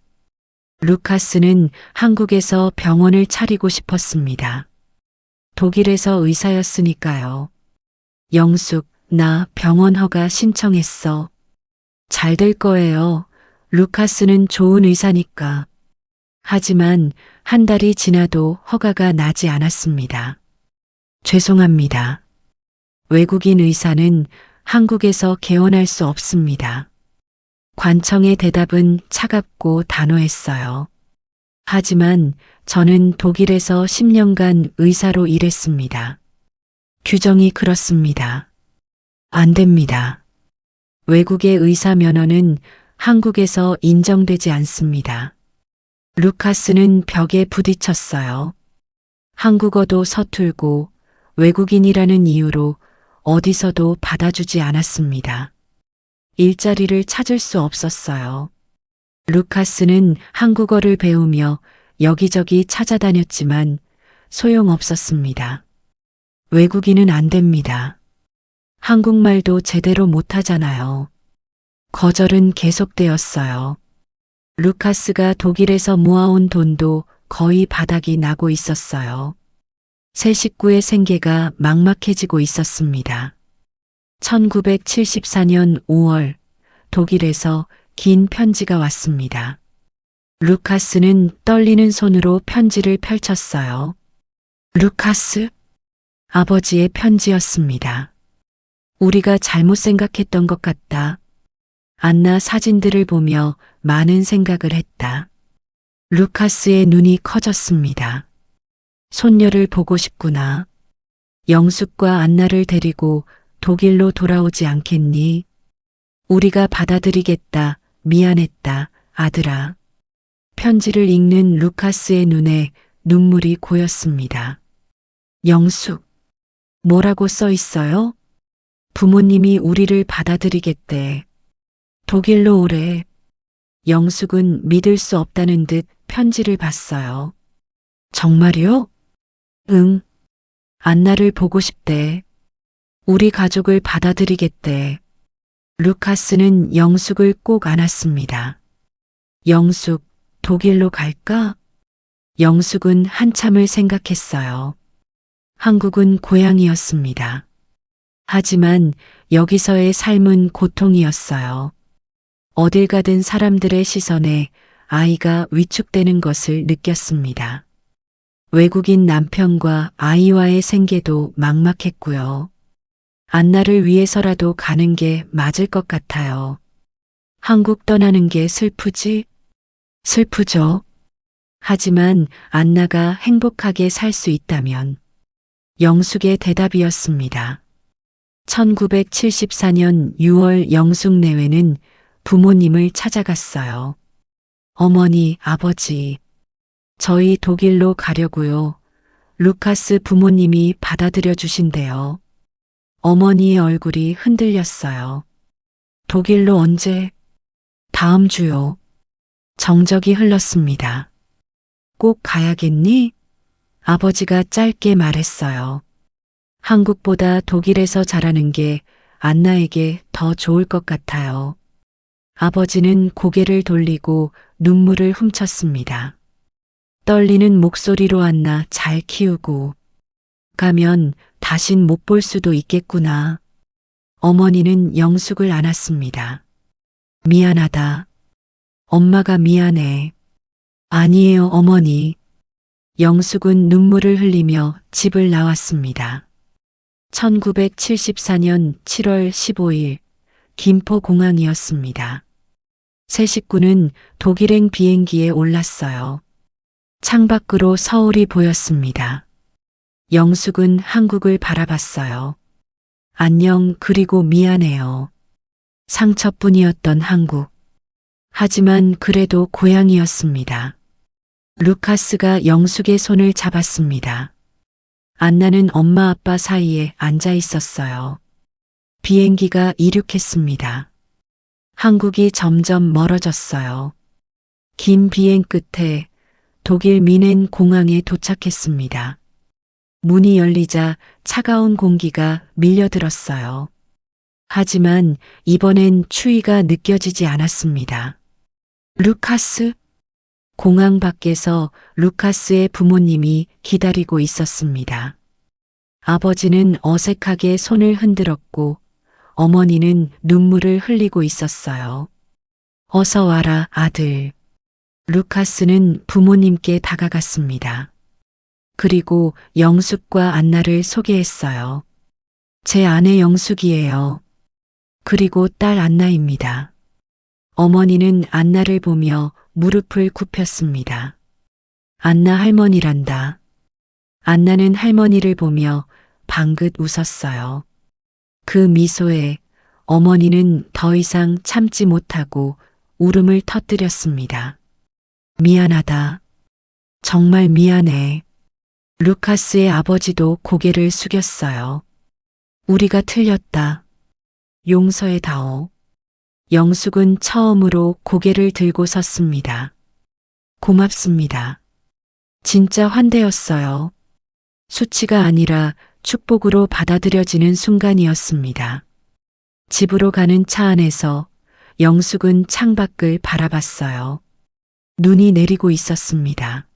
루카스는 한국에서 병원을 차리고 싶었습니다. 독일에서 의사였으니까요. 영숙, 나 병원 허가 신청했어. 잘 될 거예요. 루카스는 좋은 의사니까. 하지만 한 달이 지나도 허가가 나지 않았습니다. 죄송합니다. 외국인 의사는 한국에서 개원할 수 없습니다. 관청의 대답은 차갑고 단호했어요. 하지만 저는 독일에서 10년간 의사로 일했습니다. 규정이 그렇습니다. 안 됩니다. 외국의 의사 면허는 한국에서 인정되지 않습니다. 루카스는 벽에 부딪혔어요. 한국어도 서툴고 외국인이라는 이유로 어디서도 받아주지 않았습니다. 일자리를 찾을 수 없었어요. 루카스는 한국어를 배우며 여기저기 찾아다녔지만 소용없었습니다. 외국인은 안 됩니다. 한국말도 제대로 못하잖아요. 거절은 계속되었어요. 루카스가 독일에서 모아온 돈도 거의 바닥이 나고 있었어요. 새 식구의 생계가 막막해지고 있었습니다. 1974년 5월 독일에서 긴 편지가 왔습니다. 루카스는 떨리는 손으로 편지를 펼쳤어요. 루카스, 아버지의 편지였습니다. 우리가 잘못 생각했던 것 같다. 안나 사진들을 보며 많은 생각을 했다. 루카스의 눈이 커졌습니다. 손녀를 보고 싶구나. 영숙과 안나를 데리고 독일로 돌아오지 않겠니? 우리가 받아들이겠다. 미안했다, 아들아. 편지를 읽는 루카스의 눈에 눈물이 고였습니다. 영숙, 뭐라고 써 있어요? 부모님이 우리를 받아들이겠대. 독일로 오래. 영숙은 믿을 수 없다는 듯 편지를 봤어요. 정말요? 응. 안나를 보고 싶대. 우리 가족을 받아들이겠대. 루카스는 영숙을 꼭 안았습니다. 영숙, 독일로 갈까? 영숙은 한참을 생각했어요. 한국은 고향이었습니다. 하지만 여기서의 삶은 고통이었어요. 어딜 가든 사람들의 시선에 아이가 위축되는 것을 느꼈습니다. 외국인 남편과 아이와의 생계도 막막했고요. 안나를 위해서라도 가는 게 맞을 것 같아요. 한국 떠나는 게 슬프지? 슬프죠. 하지만 안나가 행복하게 살 수 있다면 영숙의 대답이었습니다. 1974년 6월 영숙 내외는 부모님을 찾아갔어요. 어머니, 아버지, 저희 독일로 가려고요. 루카스 부모님이 받아들여 주신대요. 어머니의 얼굴이 흔들렸어요. 독일로 언제? 다음 주요. 정적이 흘렀습니다. 꼭 가야겠니? 아버지가 짧게 말했어요. 한국보다 독일에서 자라는 게 안나에게 더 좋을 것 같아요. 아버지는 고개를 돌리고 눈물을 훔쳤습니다. 떨리는 목소리로 안나 잘 키우고 가면 다신 못 볼 수도 있겠구나. 어머니는 영숙을 안았습니다. 미안하다. 엄마가 미안해. 아니에요, 어머니. 영숙은 눈물을 흘리며 집을 나왔습니다. 1974년 7월 15일 김포공항이었습니다. 세 식구는 독일행 비행기에 올랐어요. 창밖으로 서울이 보였습니다. 영숙은 한국을 바라봤어요. 안녕, 그리고 미안해요. 상처뿐이었던 한국. 하지만 그래도 고향이었습니다. 루카스가 영숙의 손을 잡았습니다. 안나는 엄마 아빠 사이에 앉아 있었어요. 비행기가 이륙했습니다. 한국이 점점 멀어졌어요. 긴 비행 끝에 독일 미넨 공항에 도착했습니다. 문이 열리자 차가운 공기가 밀려들었어요. 하지만 이번엔 추위가 느껴지지 않았습니다. 루카스? 공항 밖에서 루카스의 부모님이 기다리고 있었습니다. 아버지는 어색하게 손을 흔들었고 어머니는 눈물을 흘리고 있었어요. 어서 와라, 아들. 루카스는 부모님께 다가갔습니다. 그리고 영숙과 안나를 소개했어요. 제 아내 영숙이에요. 그리고 딸 안나입니다. 어머니는 안나를 보며 무릎을 굽혔습니다. 안나 할머니란다. 안나는 할머니를 보며 방긋 웃었어요. 그 미소에 어머니는 더 이상 참지 못하고 울음을 터뜨렸습니다. 미안하다. 정말 미안해. 루카스의 아버지도 고개를 숙였어요. 우리가 틀렸다. 용서해다오. 영숙은 처음으로 고개를 들고 섰습니다. 고맙습니다. 진짜 환대였어요. 수치가 아니라 축복으로 받아들여지는 순간이었습니다. 집으로 가는 차 안에서 영숙은 창밖을 바라봤어요. 눈이 내리고 있었습니다.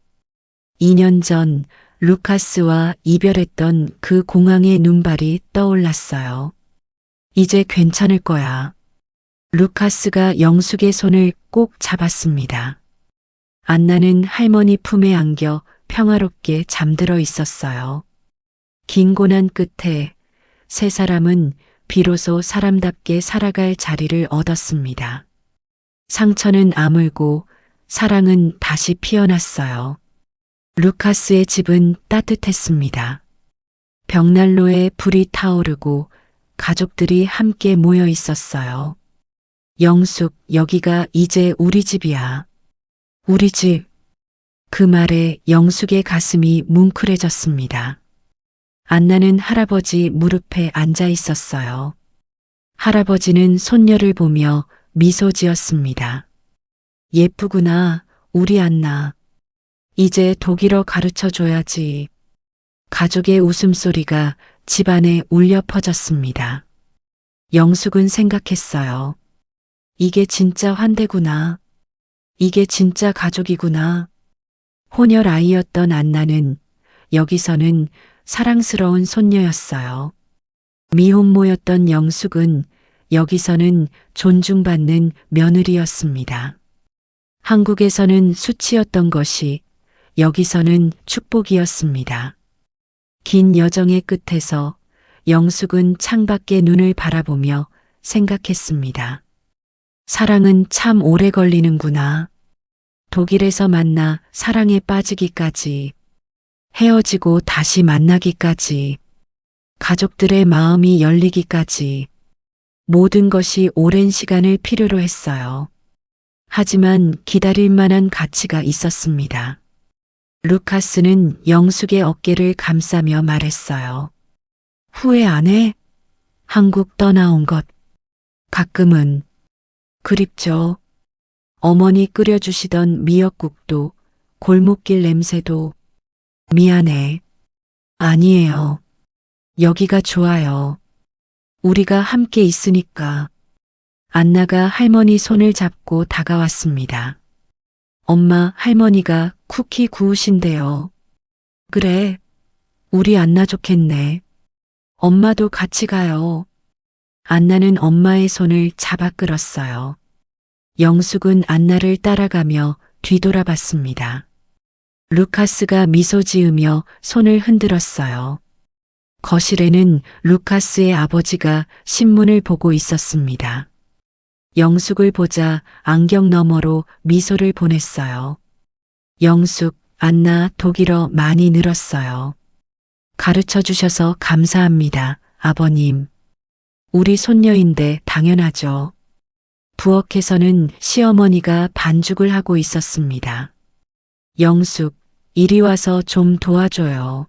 2년 전 루카스와 이별했던 그 공항의 눈발이 떠올랐어요. 이제 괜찮을 거야. 루카스가 영숙의 손을 꼭 잡았습니다. 안나는 할머니 품에 안겨 평화롭게 잠들어 있었어요. 긴 고난 끝에 세 사람은 비로소 사람답게 살아갈 자리를 얻었습니다. 상처는 아물고 사랑은 다시 피어났어요. 루카스의 집은 따뜻했습니다. 벽난로에 불이 타오르고 가족들이 함께 모여 있었어요. 영숙, 여기가 이제 우리 집이야. 우리 집. 그 말에 영숙의 가슴이 뭉클해졌습니다. 안나는 할아버지 무릎에 앉아 있었어요. 할아버지는 손녀를 보며 미소 지었습니다. 예쁘구나, 우리 안나. 이제 독일어 가르쳐 줘야지. 가족의 웃음소리가 집안에 울려 퍼졌습니다. 영숙은 생각했어요. 이게 진짜 환대구나. 이게 진짜 가족이구나. 혼혈 아이였던 안나는 여기서는 사랑스러운 손녀였어요. 미혼모였던 영숙은 여기서는 존중받는 며느리였습니다. 한국에서는 수치였던 것이 여기서는 축복이었습니다. 긴 여정의 끝에서 영숙은 창밖에 눈을 바라보며 생각했습니다. 사랑은 참 오래 걸리는구나. 독일에서 만나 사랑에 빠지기까지, 헤어지고 다시 만나기까지, 가족들의 마음이 열리기까지, 모든 것이 오랜 시간을 필요로 했어요. 하지만 기다릴 만한 가치가 있었습니다. 루카스는 영숙의 어깨를 감싸며 말했어요. 후회 안 해? 한국 떠나온 것. 가끔은 그립죠. 어머니 끓여주시던 미역국도, 골목길 냄새도. 미안해. 아니에요. 여기가 좋아요. 우리가 함께 있으니까. 안나가 할머니 손을 잡고 다가왔습니다. 엄마, 할머니가 쿠키 구우신대요. 그래. 우리 안나 좋겠네. 엄마도 같이 가요. 안나는 엄마의 손을 잡아 끌었어요. 영숙은 안나를 따라가며 뒤돌아봤습니다. 루카스가 미소 지으며 손을 흔들었어요. 거실에는 루카스의 아버지가 신문을 보고 있었습니다. 영숙을 보자 안경 너머로 미소를 보냈어요. 영숙, 안나 독일어 많이 늘었어요. 가르쳐 주셔서 감사합니다, 아버님. 우리 손녀인데 당연하죠. 부엌에서는 시어머니가 반죽을 하고 있었습니다. 영숙, 이리 와서 좀 도와줘요.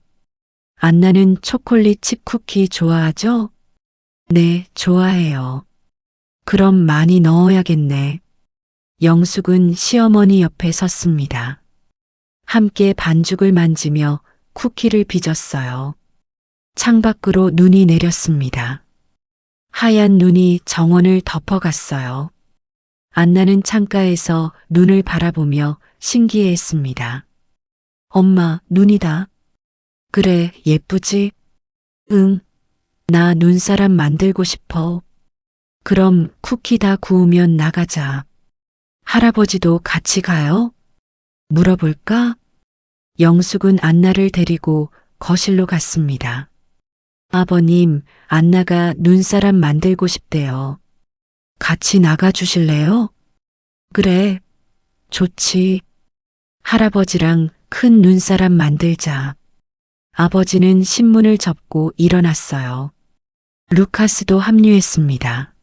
안나는 초콜릿 칩 쿠키 좋아하죠? 네, 좋아해요. 그럼 많이 넣어야겠네. 영숙은 시어머니 옆에 섰습니다. 함께 반죽을 만지며 쿠키를 빚었어요. 창밖으로 눈이 내렸습니다. 하얀 눈이 정원을 덮어갔어요. 안나는 창가에서 눈을 바라보며 신기해했습니다. 엄마, 눈이다. 그래, 예쁘지? 응, 나 눈사람 만들고 싶어. 그럼 쿠키 다 구우면 나가자. 할아버지도 같이 가요? 물어볼까? 영숙은 안나를 데리고 거실로 갔습니다. 아버님, 안나가 눈사람 만들고 싶대요. 같이 나가 주실래요? 그래, 좋지. 할아버지랑 큰 눈사람 만들자. 아버지는 신문을 접고 일어났어요. 루카스도 합류했습니다.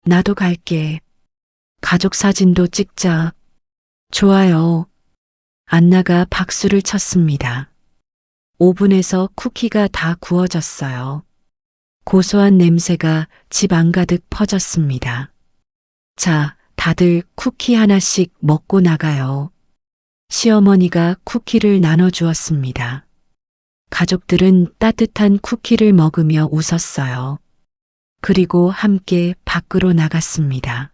나도 갈게. 가족 사진도 찍자. 좋아요. 안나가 박수를 쳤습니다. 오븐에서 쿠키가 다 구워졌어요. 고소한 냄새가 집 안가득 퍼졌습니다. 자, 다들 쿠키 하나씩 먹고 나가요. 시어머니가 쿠키를 나눠주었습니다. 가족들은 따뜻한 쿠키를 먹으며 웃었어요. 그리고 함께 밖으로 나갔습니다.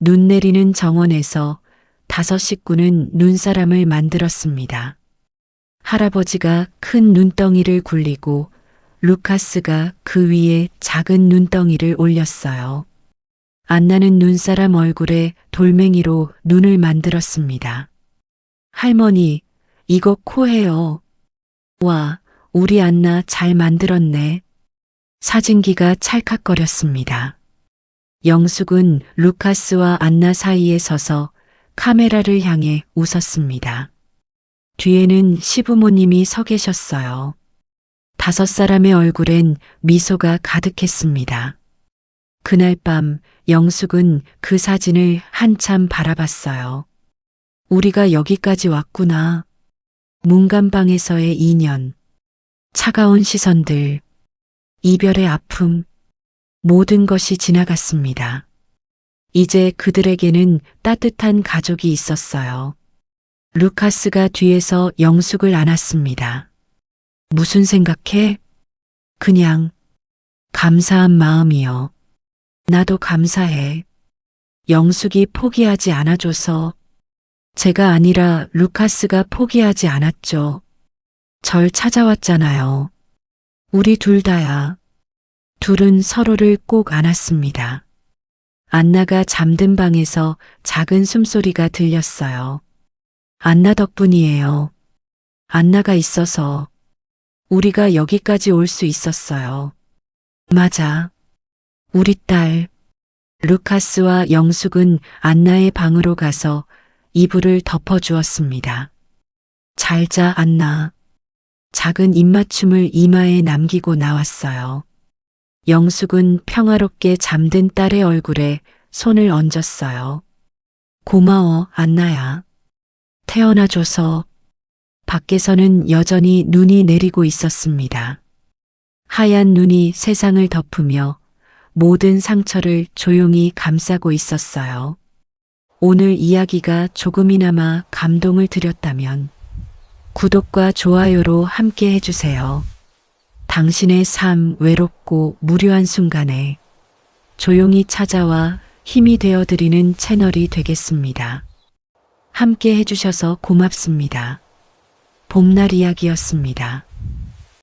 눈 내리는 정원에서 5 식구는 눈사람을 만들었습니다. 할아버지가 큰 눈덩이를 굴리고 루카스가 그 위에 작은 눈덩이를 올렸어요. 안나는 눈사람 얼굴에 돌멩이로 눈을 만들었습니다. 할머니, 이거 코예요. 와, 우리 안나 잘 만들었네. 사진기가 찰칵거렸습니다. 영숙은 루카스와 안나 사이에 서서 카메라를 향해 웃었습니다. 뒤에는 시부모님이 서 계셨어요. 5 사람의 얼굴엔 미소가 가득했습니다. 그날 밤 영숙은 그 사진을 한참 바라봤어요. 우리가 여기까지 왔구나. 문간방에서의 2년. 차가운 시선들. 이별의 아픔. 모든 것이 지나갔습니다. 이제 그들에게는 따뜻한 가족이 있었어요. 루카스가 뒤에서 영숙을 안았습니다. 무슨 생각해? 그냥 감사한 마음이요. 나도 감사해. 영숙이 포기하지 않아줘서. 제가 아니라 루카스가 포기하지 않았죠. 절 찾아왔잖아요. 우리 둘 다야. 둘은 서로를 꼭 안았습니다. 안나가 잠든 방에서 작은 숨소리가 들렸어요. 안나 덕분이에요. 안나가 있어서 우리가 여기까지 올 수 있었어요. 맞아. 우리 딸. 루카스와 영숙은 안나의 방으로 가서 이불을 덮어주었습니다. 잘 자, 안나. 작은 입맞춤을 이마에 남기고 나왔어요. 영숙은 평화롭게 잠든 딸의 얼굴에 손을 얹었어요. 고마워, 안나야. 태어나줘서. 밖에서는 여전히 눈이 내리고 있었습니다. 하얀 눈이 세상을 덮으며 모든 상처를 조용히 감싸고 있었어요. 오늘 이야기가 조금이나마 감동을 드렸다면 구독과 좋아요로 함께 해주세요. 당신의 삶 외롭고 무료한 순간에 조용히 찾아와 힘이 되어드리는 채널이 되겠습니다. 함께 해주셔서 고맙습니다. 봄날 이야기였습니다.